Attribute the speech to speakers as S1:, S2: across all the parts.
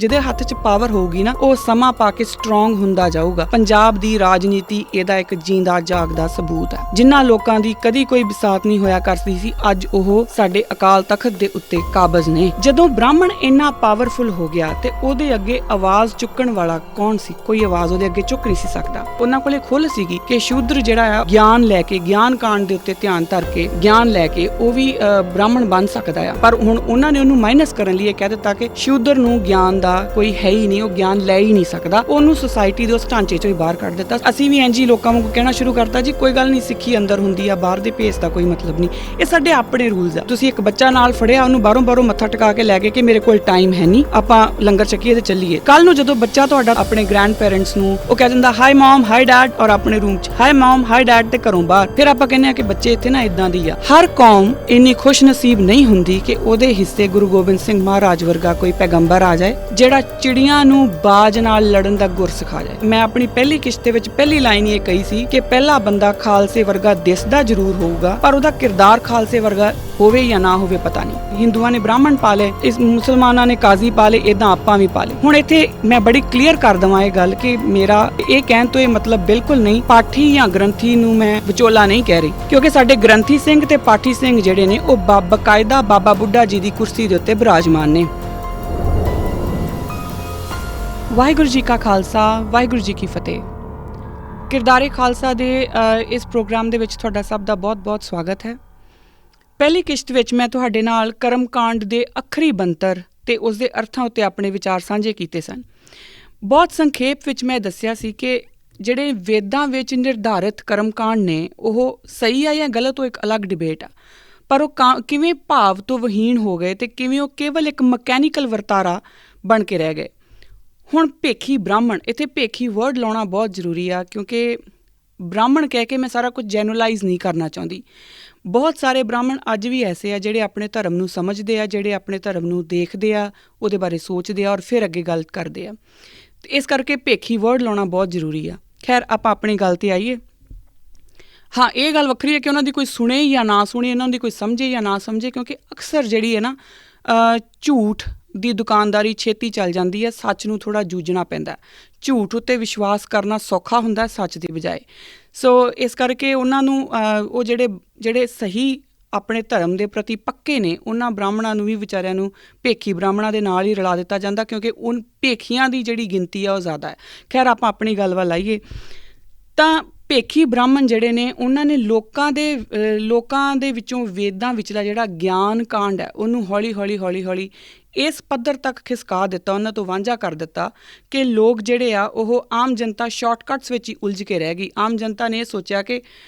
S1: ਜਿਹਦੇ ਹੱਥ 'ਚ ਪਾਵਰ ਹੋਊਗੀ ਨਾ ਉਹ ਸਮਾਂ ਪਾ ਕੇ ਸਟਰੋਂਗ ਹੁੰਦਾ ਜਾਊਗਾ। ਪੰਜਾਬ ਦੀ ਰਾਜਨੀਤੀ ਇਹਦਾ ਇੱਕ ਜਿੰਦਾ ਜਾਗਦਾ ਸਬੂਤ ਹੈ। ਜਿਨ੍ਹਾਂ ਲੋਕਾਂ ਦੀ ਕਦੀ ਕੋਈ ਬਿਸਾਤ ਨਹੀਂ ਹੋਇਆ ਕਰਦੀ ਸੀ, ਅੱਜ ਉਹ ਸਾਡੇ ਅਕਾਲ ਤਖਤ ਦੇ ਉੱਤੇ ਕਾਬਜ਼ ਨੇ। ਜਦੋਂ ਬ੍ਰਾਹਮਣ ਇੰਨਾ ਪਾਵਰਫੁਲ ਹੋ ਗਿਆ ਤੇ ਉਹਦੇ ਅੱਗੇ ਆਵਾਜ਼ ਚੁੱਕਣ ਵਾਲਾ ਕੌਣ ਸੀ? ਕੋਈ ਆਵਾਜ਼ ਉਹਦੇ ਅੱਗੇ ਚੁੱਕ ਨਹੀਂ ਸੀ ਸਕਦਾ। ਉਹਨਾਂ ਕੋਲੇ ਖੁੱਲ੍ਹ ਸੀਗੀ ਕਿ ਸ਼ੂਦਰ ਜਿਹੜਾ ਆ ਗਿਆਨ ਲੈ ਕੇ, ਗਿਆਨ ਕਾਂਡ ਦੇ ਉੱਤੇ ਧਿਆਨ ਧਰ ਕੇ, ਗਿਆਨ ਲੈ ਕੇ ਉਹ ਵੀ ਬ੍ਰਾਹਮਣ ਬਣ ਸਕਦਾ ਆ। ਪਰ ਹੁਣ ਉਹਨਾਂ ਨੇ ਉਹਨੂੰ ਮਾਈਨਸ ਕਰਨ ਲਈ ਇਹ ਕਹਿ ਦਿੱਤਾ ਕਿ ਸ਼ੂਦਰ ਨੂੰ ਗਿਆਨ ਕੋਈ ਹੈ ਹੀ ਨਹੀਂ, ਉਹ ਗਿਆਨ ਲੈ ਹੀ ਨਹੀਂ ਸਕਦਾ। ਉਹਨੂੰ ਸੁਸਾਇਟੀ ਦੇ ਉਸ ਢਾਂਚੇ ਚੋਂ ਹੀ ਬਾਹਰ ਕੱਢ ਦਿੱਤਾ। ਅਸੀਂ ਵੀ ਇੰਜ ਹੀ ਲੋਕਾਂ ਵਾਂਗੂ ਕਹਿਣਾ ਸ਼ੁਰੂ ਕਰਤਾ ਜੀ ਕੋਈ ਗੱਲ ਨਹੀਂ, ਸਿੱਖੀ ਅੰਦਰ ਹੁੰਦੀ ਆ, ਬਾਹਰ ਦੇ ਭੇਸ ਦਾ ਕੋਈ ਮਤਲਬ ਨਹੀਂ। ਇਹ ਸਾਡੇ ਆਪਣੇ ਰੂਲਸ ਆ। ਤੁਸੀਂ ਇੱਕ ਬੱਚਾ ਨਾਲ ਫੜਿਆ, ਉਹਨੂੰ ਬਾਹਰੋਂ ਮੱਥਾ ਟਿਕਾ ਕੇ ਲੈ ਗਏ ਕਿ ਮੇਰੇ ਕੋਲ ਟਾਈਮ ਹੈ ਨਹੀਂ, ਆਪਾਂ ਲੰਗਰ ਛਕੀਏ ਤੇ ਚੱਲੀਏ। ਕੱਲ ਨੂੰ ਜਦੋਂ ਬੱਚਾ ਤੁਹਾਡਾ ਆਪਣੇ ਗ੍ਰੈਂਡ ਪੈਰੈਂਟਸ ਨੂੰ ਉਹ ਕਹਿ ਦਿੰਦਾ ਹਾਈ ਮਮ ਹਾਈ ਡੈਡ, ਔਰ ਆਪਣੇ ਰੂਮ 'ਚ ਹਾਈ ਮਮ ਹਾਈ ਡੈਡ ਤੇ ਘਰੋਂ ਬਾਹਰ, ਫਿਰ ਆਪਾਂ ਕਹਿੰਦੇ ਆ ਕਿ ਬੱਚੇ ਇੱਥੇ ਨਾ ਇਦਾਂ ਦੀ ਆ। ਹਰ ਕੌਮ ਇੰਨੀ ਖੁਸ਼ ਨਸੀਬ ਨਹੀਂ ਹੁੰਦੀ ਕਿ ਉਹਦੇ ਹਿੱਸੇ ਗੁਰੂ ਗੋਬਿੰਦ ਸਿੰਘ ਮਹਾਰਾਜ ਵਰਗਾ ਕੋਈ ਪੈਗੰਬਰ ਆ ਜਾਏ ਜਿਹੜਾ ਚਿੜੀਆਂ ਨੂੰ ਬਾਜ ਨਾਲ ਲੜਨ ਦਾ ਗੁਰ ਸਿਖਾ ਜਾਏ। ਮੈਂ ਆਪਣੀ ਪਹਿਲੀ ਕਿਸ਼ਤ ਦੇ ਵਿੱਚ ਪਹਿਲੀ ਲਾਈਨ ਇਹ ਕਹੀ ਸੀ ਕਿ ਪਹਿਲਾ ਬੰਦਾ ਖਾਲਸੇ ਵਰਗਾ ਦਿਸਦਾ ਜ਼ਰੂਰ ਹੋਊਗਾ, ਪਰ ਉਹਦਾ ਕਿਰਦਾਰ ਖਾਲਸੇ ਵਰਗਾ ਹੋਵੇ ਜਾਂ ਨਾ ਹੋਵੇ ਪਤਾ ਨਹੀਂ। ਹਿੰਦੂਆਂ ਨੇ ਬ੍ਰਾਹਮਣ ਪਾਲੇ, ਇਸ ਮੁਸਲਮਾਨਾਂ ਨੇ ਕਾਜ਼ੀ ਪਾਲੇ, ਇਦਾਂ ਆਪਾਂ ਵੀ ਪਾਲੇ। ਹੁਣ ਇੱਥੇ ਮੈਂ ਬੜੀ ਕਲੀਅਰ ਕਰ ਦਵਾਂ ਇਹ ਗੱਲ ਕਿ ਮੇਰਾ ਇਹ ਕਹਿਣ ਤੋਂ ਇਹ ਮਤਲਬ ਬਿਲਕੁਲ ਨਹੀਂ ਪਾਠੀ ਜਾਂ ਗ੍ਰੰਥੀ ਨੂੰ ਮੈਂ ਵਿਚੋਲਾ ਨਹੀਂ ਕਹਿ ਰਹੀ, ਕਿਉਂਕਿ ਸਾਡੇ ਗ੍ਰੰਥੀ ਸਿੰਘ ਤੇ ਪਾਠੀ ਸਿੰਘ ਜਿਹੜੇ ਨੇ ਉਹ ਬਕਾਇਦਾ ਬਾਬਾ ਬੁੱਢਾ ਜੀ ਦੀ ਕੁਰਸੀ ਦੇ ਉੱਤੇ ਬਿਰਾਜਮਾਨ ਨੇ। ਵਾਹਿਗੁਰੂ ਜੀ ਕਾ ਖਾਲਸਾ, ਵਾਹਿਗੁਰੂ ਜੀ ਕੀ ਫਤਿਹ। ਕਿਰਦਾਰੇ ਖਾਲਸਾ ਦੇ ਇਸ ਪ੍ਰੋਗਰਾਮ ਦੇ ਵਿੱਚ ਤੁਹਾਡਾ ਸਭ ਦਾ ਬਹੁਤ-ਬਹੁਤ ਸਵਾਗਤ ਹੈ। ਪਹਿਲੀ ਕਿਸ਼ਤ ਵਿੱਚ ਮੈਂ ਤੁਹਾਡੇ ਨਾਲ ਕਰਮਕਾਂਡ ਦੇ ਅੱਖਰੀ ਬੰਤਰ ਤੇ ਉਸ ਦੇ ਅਰਥਾਂ ਉੱਤੇ ਆਪਣੇ ਵਿਚਾਰ ਸਾਂਝੇ ਕੀਤੇ ਸਨ। ਬਹੁਤ ਸੰਖੇਪ ਵਿੱਚ ਮੈਂ ਦੱਸਿਆ ਸੀ ਕਿ ਜਿਹੜੇ ਵੇਦਾਂ ਵਿੱਚ ਨਿਰਧਾਰਿਤ ਕਰਮਕਾਂਡ ਨੇ ਉਹ ਸਹੀ ਆ ਜਾਂ ਗਲਤ, ਉਹ ਇੱਕ ਅਲੱਗ ਡਿਬੇਟ ਆ, ਪਰ ਉਹ ਕਿਵੇਂ ਭਾਵ ਤੋਂ ਵਹੀਣ ਹੋ ਗਏ ਤੇ ਕਿਵੇਂ ਉਹ ਕੇਵਲ ਇੱਕ ਮਕੈਨੀਕਲ ਵਰਤਾਰਾ ਬਣ ਕੇ ਰਹਿ ਗਏ। ਹੁਣ ਭੇਖੀ ਬ੍ਰਾਹਮਣ, ਇੱਥੇ ਭੇਖੀ ਵਰਡ ਲਾਉਣਾ ਬਹੁਤ ਜ਼ਰੂਰੀ ਆ, ਕਿਉਂਕਿ ਬ੍ਰਾਹਮਣ ਕਹਿ ਕੇ ਮੈਂ ਸਾਰਾ ਕੁਝ ਜੈਨੂਲਾਈਜ਼ ਨਹੀਂ ਕਰਨਾ ਚਾਹੁੰਦੀ। ਬਹੁਤ ਸਾਰੇ ਬ੍ਰਾਹਮਣ ਅੱਜ ਵੀ ਐਸੇ ਆ ਜਿਹੜੇ ਆਪਣੇ ਧਰਮ ਨੂੰ ਸਮਝਦੇ ਆ, ਜਿਹੜੇ ਆਪਣੇ ਧਰਮ ਨੂੰ ਦੇਖਦੇ ਆ, ਉਹਦੇ ਬਾਰੇ ਸੋਚਦੇ ਆ ਔਰ ਫਿਰ ਅੱਗੇ ਗੱਲ ਕਰਦੇ ਆ। ਇਸ ਕਰਕੇ ਭੇਖੀ ਵਰਡ ਲਾਉਣਾ ਬਹੁਤ ਜ਼ਰੂਰੀ ਆ। ਖੈਰ, ਆਪਾਂ ਆਪਣੀ ਗੱਲ 'ਤੇ ਆਈਏ। ਹਾਂ, ਇਹ ਗੱਲ ਵੱਖਰੀ ਹੈ ਕਿ ਉਹਨਾਂ ਦੀ ਕੋਈ ਸੁਣੇ ਜਾਂ ਨਾ ਸੁਣੇ, ਉਹਨਾਂ ਦੀ ਕੋਈ ਸਮਝੇ ਜਾਂ ਨਾ ਸਮਝੇ, ਕਿਉਂਕਿ ਅਕਸਰ ਜਿਹੜੀ ਹੈ ਨਾ ਝੂਠ ਦੀ ਦੁਕਾਨਦਾਰੀ ਛੇਤੀ ਚੱਲ ਜਾਂਦੀ ਹੈ, ਸੱਚ ਨੂੰ ਥੋੜ੍ਹਾ ਜੂਝਣਾ ਪੈਂਦਾ। ਝੂਠ ਉੱਤੇ ਵਿਸ਼ਵਾਸ ਕਰਨਾ ਸੌਖਾ ਹੁੰਦਾ ਸੱਚ ਦੀ ਬਜਾਏ। ਸੋ ਇਸ ਕਰਕੇ ਉਹਨਾਂ ਨੂੰ ਉਹ ਜਿਹੜੇ ਸਹੀ ਆਪਣੇ ਧਰਮ ਦੇ ਪ੍ਰਤੀ ਪੱਕੇ ਨੇ, ਉਹਨਾਂ ਬ੍ਰਾਹਮਣਾਂ ਨੂੰ ਵੀ ਵਿਚਾਰਿਆਂ ਨੂੰ ਭੇਖੀ ਬ੍ਰਾਹਮਣਾਂ ਦੇ ਨਾਲ ਹੀ ਰਲਾ ਦਿੱਤਾ ਜਾਂਦਾ, ਕਿਉਂਕਿ ਉਹ ਭੇਖੀਆਂ ਦੀ ਜਿਹੜੀ ਗਿਣਤੀ ਆ ਉਹ ਜ਼ਿਆਦਾ ਹੈ। ਖੈਰ, ਆਪਾਂ ਆਪਣੀ ਗੱਲ ਵੱਲ ਆਈਏ ਤਾਂ ਭੇਖੀ ਬ੍ਰਾਹਮਣ ਜਿਹੜੇ ਨੇ ਉਹਨਾਂ ਨੇ ਲੋਕਾਂ ਦੇ ਵਿੱਚੋਂ ਵੇਦਾਂ ਵਿਚਲਾ ਜਿਹੜਾ ਗਿਆਨ ਕਾਂਡ ਹੈ ਉਹਨੂੰ ਹੌਲੀ ਇਸ ਪੱਧਰ ਤੱਕ ਖਿਸਕਾ ਦਿੱਤਾ, ਉਹਨਾਂ ਤੋਂ ਵਾਂਝਾ ਕਰ ਦਿੱਤਾ ਕਿ ਲੋਕ ਜਿਹੜੇ ਆ ਉਹ ਆਮ ਜਨਤਾ ਸ਼ਾਰਟਕਟਸ ਵਿੱਚ ਹੀ ਉਲਝ ਕੇ ਰਹਿ ਗਈ। ਆਮ ਜਨਤਾ ਨੇ ਇਹ ਸੋਚਿਆ ਕਿ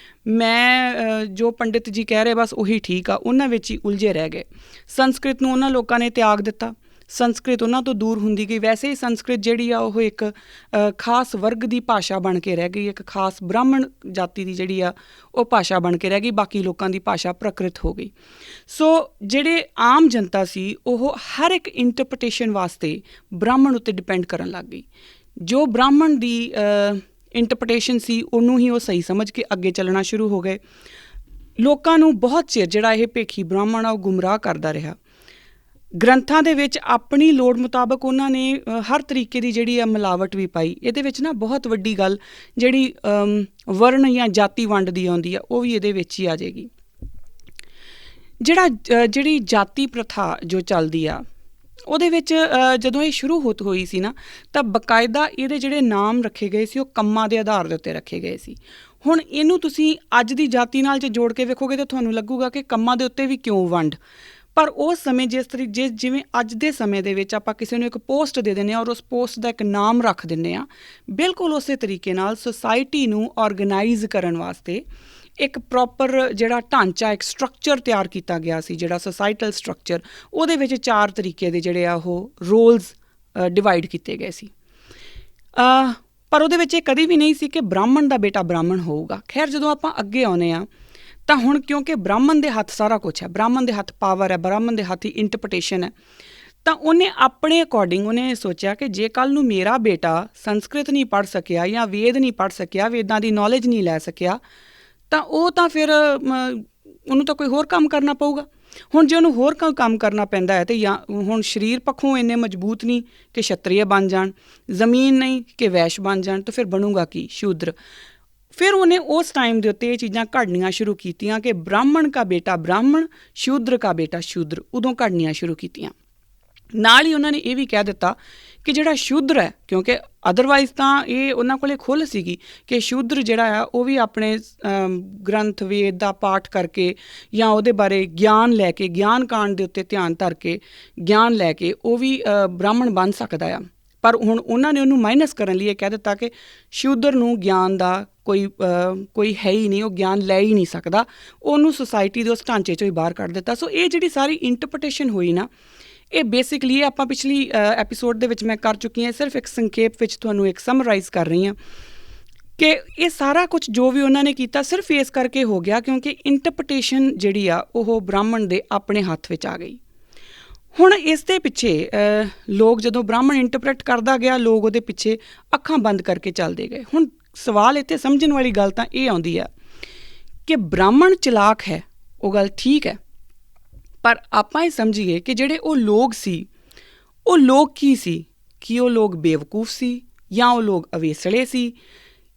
S1: ਮੈਂ ਜੋ ਪੰਡਿਤ ਜੀ ਕਹਿ ਰਹੇ ਬਸ ਉਹੀ ਠੀਕ ਆ, ਉਹਨਾਂ ਵਿੱਚ ਹੀ ਉਲਝੇ ਰਹਿ ਗਏ। ਸੰਸਕ੍ਰਿਤ ਨੂੰ ਉਹਨਾਂ ਲੋਕਾਂ ਨੇ ਤਿਆਗ ਦਿੱਤਾ, ਸੰਸਕ੍ਰਿਤ ਉਹਨਾਂ ਤੋਂ ਦੂਰ ਹੁੰਦੀ ਗਈ। ਵੈਸੇ ਹੀ ਸੰਸਕ੍ਰਿਤ ਜਿਹੜੀ ਆ ਉਹ ਇੱਕ ਖਾਸ ਵਰਗ ਦੀ ਭਾਸ਼ਾ ਬਣ ਕੇ ਰਹਿ ਗਈ, ਇੱਕ ਖਾਸ ਬ੍ਰਾਹਮਣ ਜਾਤੀ ਦੀ ਜਿਹੜੀ ਆ ਉਹ ਭਾਸ਼ਾ ਬਣ ਕੇ ਰਹਿ ਗਈ, ਬਾਕੀ ਲੋਕਾਂ ਦੀ ਭਾਸ਼ਾ ਪ੍ਰਕ੍ਰਿਤ ਹੋ ਗਈ। ਸੋ ਜਿਹੜੇ ਆਮ ਜਨਤਾ ਸੀ ਉਹ ਹਰ ਇੱਕ ਇੰਟਰਪ੍ਰੀਟੇਸ਼ਨ ਵਾਸਤੇ ਬ੍ਰਾਹਮਣ ਉੱਤੇ ਡਿਪੈਂਡ ਕਰਨ ਲੱਗ ਗਈ। ਜੋ ਬ੍ਰਾਹਮਣ ਦੀ ਇੰਟਰਪ੍ਰੀਟੇਸ਼ਨ ਸੀ ਉਹਨੂੰ ਹੀ ਉਹ ਸਹੀ ਸਮਝ ਕੇ ਅੱਗੇ ਚੱਲਣਾ ਸ਼ੁਰੂ ਹੋ ਗਏ। ਲੋਕਾਂ ਨੂੰ ਬਹੁਤ ਚਿਰ ਜਿਹੜਾ ਇਹ ਭੇਖੀ ਬ੍ਰਾਹਮਣ ਆ ਉਹ ਗੁੰਮਰਾਹ ਕਰਦਾ ਰਿਹਾ। ਗ੍ਰੰਥਾਂ ਦੇ ਵਿੱਚ ਆਪਣੀ ਲੋੜ ਮੁਤਾਬਕ ਉਹਨਾਂ ਨੇ ਹਰ ਤਰੀਕੇ ਦੀ ਜਿਹੜੀ ਆ ਮਿਲਾਵਟ ਵੀ ਪਾਈ। ਇਹਦੇ ਵਿੱਚ ਨਾ ਬਹੁਤ ਵੱਡੀ ਗੱਲ ਜਿਹੜੀ ਵਰਨ ਜਾਂ ਜਾਤੀ ਵੰਡ ਦੀ ਆਉਂਦੀ ਆ ਉਹ ਵੀ ਇਹਦੇ ਵਿੱਚ ਹੀ ਆ ਜਾਏਗੀ। ਜਿਹੜੀ ਜਾਤੀ ਪ੍ਰਥਾ ਜੋ ਚੱਲਦੀ ਆ ਉਹਦੇ ਵਿੱਚ ਜਦੋਂ ਇਹ ਸ਼ੁਰੂ ਹੋਈ ਸੀ ਨਾ ਤਾਂ ਬਕਾਇਦਾ ਇਹਦੇ ਜਿਹੜੇ ਨਾਮ ਰੱਖੇ ਗਏ ਸੀ ਉਹ ਕੰਮਾਂ ਦੇ ਆਧਾਰ ਦੇ ਉੱਤੇ ਰੱਖੇ ਗਏ ਸੀ। ਹੁਣ ਇਹਨੂੰ ਤੁਸੀਂ ਅੱਜ ਦੀ ਜਾਤੀ ਨਾਲ ਜੇ ਜੋੜ ਕੇ ਵੇਖੋਗੇ ਤਾਂ ਤੁਹਾਨੂੰ ਲੱਗੂਗਾ ਕਿ ਕੰਮਾਂ ਦੇ ਉੱਤੇ ਵੀ ਕਿਉਂ ਵੰਡ। ਪਰ ਉਸ ਸਮੇਂ ਜਿਵੇਂ ਅੱਜ ਦੇ ਸਮੇਂ ਦੇ ਵਿੱਚ ਆਪਾਂ ਕਿਸੇ ਨੂੰ ਇੱਕ ਪੋਸਟ ਦੇ ਦਿੰਦੇ ਹਾਂ ਔਰ ਉਸ ਪੋਸਟ ਦਾ ਇੱਕ ਨਾਮ ਰੱਖ ਦਿੰਦੇ ਹਾਂ, ਬਿਲਕੁਲ ਉਸੇ ਤਰੀਕੇ ਨਾਲ ਸੁਸਾਇਟੀ ਨੂੰ ਔਰਗਨਾਈਜ਼ ਕਰਨ ਵਾਸਤੇ ਇੱਕ ਪ੍ਰੋਪਰ ਜਿਹੜਾ ਢਾਂਚਾ, ਇੱਕ ਸਟਰਕਚਰ ਤਿਆਰ ਕੀਤਾ ਗਿਆ ਸੀ, ਜਿਹੜਾ ਸੁਸਾਇਟਲ ਸਟਰਕਚਰ, ਉਹਦੇ ਵਿੱਚ 4 ਤਰੀਕੇ ਦੇ ਜਿਹੜੇ ਆ ਉਹ ਰੋਲਸ ਡਿਵਾਈਡ ਕੀਤੇ ਗਏ ਸੀ। ਪਰ ਉਹਦੇ ਵਿੱਚ ਇਹ ਕਦੀ ਵੀ ਨਹੀਂ ਸੀ ਕਿ ਬ੍ਰਾਹਮਣ ਦਾ ਬੇਟਾ ਬ੍ਰਾਹਮਣ ਹੋਊਗਾ। ਖੈਰ, ਜਦੋਂ ਆਪਾਂ ਅੱਗੇ ਆਉਂਦੇ ਹਾਂ ਤਾਂ ਹੁਣ ਕਿਉਂਕਿ ਬ੍ਰਾਹਮਣ ਦੇ ਹੱਥ ਸਾਰਾ ਕੁਛ ਹੈ, ਬ੍ਰਾਹਮਣ ਦੇ ਹੱਥ ਪਾਵਰ ਹੈ, ਬ੍ਰਾਹਮਣ ਦੇ ਹੱਥ ਹੀ ਇੰਟਰਪ੍ਰੀਟੇਸ਼ਨ ਹੈ, ਤਾਂ ਉਹਨੇ ਆਪਣੇ ਅਕੋਰਡਿੰਗ ਉਹਨੇ ਸੋਚਿਆ ਕਿ ਜੇ ਕੱਲ੍ਹ ਨੂੰ ਮੇਰਾ ਬੇਟਾ ਸੰਸਕ੍ਰਿਤ ਨਹੀਂ ਪੜ੍ਹ ਸਕਿਆ ਜਾਂ ਵੇਦ ਨਹੀਂ ਪੜ੍ਹ ਸਕਿਆ, ਵੇਦਾਂ ਦੀ ਨੌਲੇਜ ਨਹੀਂ ਲੈ ਸਕਿਆ, ਤਾਂ ਉਹ ਤਾਂ ਫਿਰ ਉਹਨੂੰ ਤਾਂ ਕੋਈ ਹੋਰ ਕੰਮ ਕਰਨਾ ਪਊਗਾ। ਹੁਣ ਜੇ ਉਹਨੂੰ ਹੋਰ ਕੰਮ ਕਰਨਾ ਪੈਂਦਾ ਹੈ, ਤੇ ਜਾਂ ਹੁਣ ਸਰੀਰ ਪੱਖੋਂ ਇੰਨੇ ਮਜ਼ਬੂਤ ਨਹੀਂ ਕਿ ਛਤਰੀਏ ਬਣ ਜਾਣ, ਜ਼ਮੀਨ ਨਹੀਂ ਕਿ ਵੈਸ਼ ਬਣ ਜਾਣ, ਤਾਂ ਫਿਰ ਬਣੂਗਾ ਕੀ? ਸ਼ੂਦਰ। ਫਿਰ ਉਹਨੇ ਉਸ ਟਾਈਮ ਦੇ ਉੱਤੇ ਇਹ ਚੀਜ਼ਾਂ ਘੜਨੀਆਂ ਸ਼ੁਰੂ ਕੀਤੀਆਂ ਕਿ ਬ੍ਰਾਹਮਣ ਕਾ ਬੇਟਾ ਬ੍ਰਾਹਮਣ, ਸ਼ੂਦਰ ਕਾ ਬੇਟਾ ਸ਼ੂਦਰ, ਉਦੋਂ ਘੜਨੀਆਂ ਸ਼ੁਰੂ ਕੀਤੀਆਂ। ਨਾਲ ਹੀ ਉਹਨਾਂ ਨੇ ਇਹ ਵੀ ਕਹਿ ਦਿੱਤਾ ਕਿ ਜਿਹੜਾ ਸ਼ੂਦਰ ਹੈ, ਕਿਉਂਕਿ ਅਦਰਵਾਈਜ਼ ਤਾਂ ਇਹ ਉਹਨਾਂ ਕੋਲੇ ਖੁੱਲ੍ਹ ਸੀਗੀ ਕਿ ਸ਼ੂਦਰ ਜਿਹੜਾ ਆ ਉਹ ਵੀ ਆਪਣੇ ਗ੍ਰੰਥ ਵੇਦ ਦਾ ਪਾਠ ਕਰਕੇ ਜਾਂ ਉਹਦੇ ਬਾਰੇ ਗਿਆਨ ਲੈ ਕੇ, ਗਿਆਨ ਕਾਂਡ ਦੇ ਉੱਤੇ ਧਿਆਨ ਧਰ ਕੇ, ਗਿਆਨ ਲੈ ਕੇ ਉਹ ਵੀ ਬ੍ਰਾਹਮਣ ਬਣ ਸਕਦਾ ਆ। ਪਰ ਹੁਣ ਉਹਨਾਂ ਨੇ ਉਹਨੂੰ ਮਾਈਨਸ ਕਰਨ ਲਈ ਇਹ ਕਹਿ ਦਿੱਤਾ ਕਿ ਸ਼ੂਦਰ ਨੂੰ ਗਿਆਨ ਦਾ ਕੋਈ ਹੈ ਹੀ ਨਹੀਂ, ਉਹ ਗਿਆਨ ਲੈ ਹੀ ਨਹੀਂ ਸਕਦਾ, ਉਹਨੂੰ ਸੁਸਾਇਟੀ ਦੇ ਉਸ ਢਾਂਚੇ 'ਚੋਂ ਹੀ ਬਾਹਰ ਕੱਢ ਦਿੱਤਾ। ਸੋ ਇਹ ਜਿਹੜੀ ਸਾਰੀ ਇੰਟਰਪ੍ਰੀਟੇਸ਼ਨ ਹੋਈ ਨਾ, ਇਹ ਬੇਸਿਕਲੀ ਇਹ ਆਪਾਂ ਪਿਛਲੀ ਐਪੀਸੋਡ ਦੇ ਵਿੱਚ ਮੈਂ ਕਰ ਚੁੱਕੀ ਹਾਂ, ਸਿਰਫ ਇੱਕ ਸੰਖੇਪ ਵਿੱਚ ਤੁਹਾਨੂੰ ਇੱਕ ਸਮਰਾਈਜ਼ ਕਰ ਰਹੀ ਹਾਂ ਕਿ ਇਹ ਸਾਰਾ ਕੁਝ ਜੋ ਵੀ ਉਹਨਾਂ ਨੇ ਕੀਤਾ ਸਿਰਫ ਇਸ ਕਰਕੇ ਹੋ ਗਿਆ ਕਿਉਂਕਿ ਇੰਟਰਪ੍ਰੀਟੇਸ਼ਨ ਜਿਹੜੀ ਆ ਉਹ ਬ੍ਰਾਹਮਣ ਦੇ ਆਪਣੇ ਹੱਥ ਵਿੱਚ ਆ ਗਈ। ਹੁਣ ਇਸ ਦੇ ਪਿੱਛੇ ਲੋਕ ਜਦੋਂ ਬ੍ਰਾਹਮਣ ਇੰਟਰਪ੍ਰੇਟ ਕਰਦਾ ਗਿਆ, ਲੋਕ ਉਹਦੇ ਪਿੱਛੇ ਅੱਖਾਂ ਬੰਦ ਕਰਕੇ ਚੱਲਦੇ ਗਏ। ਹੁਣ ਸਵਾਲ ਇੱਥੇ ਸਮਝਣ ਵਾਲੀ ਗੱਲ ਤਾਂ ਇਹ ਆਉਂਦੀ ਆ ਕਿ ਬ੍ਰਾਹਮਣ ਚਲਾਕ ਹੈ, ਉਹ ਗੱਲ ਠੀਕ ਹੈ, ਪਰ ਆਪਾਂ ਇਹ ਸਮਝੀਏ ਕਿ ਜਿਹੜੇ ਉਹ ਲੋਕ ਸੀ, ਉਹ ਲੋਕ ਕੀ ਸੀ? ਕਿ ਉਹ ਲੋਕ ਬੇਵਕੂਫ ਸੀ, ਜਾਂ ਉਹ ਲੋਕ ਅਵੇਸਲੇ ਸੀ,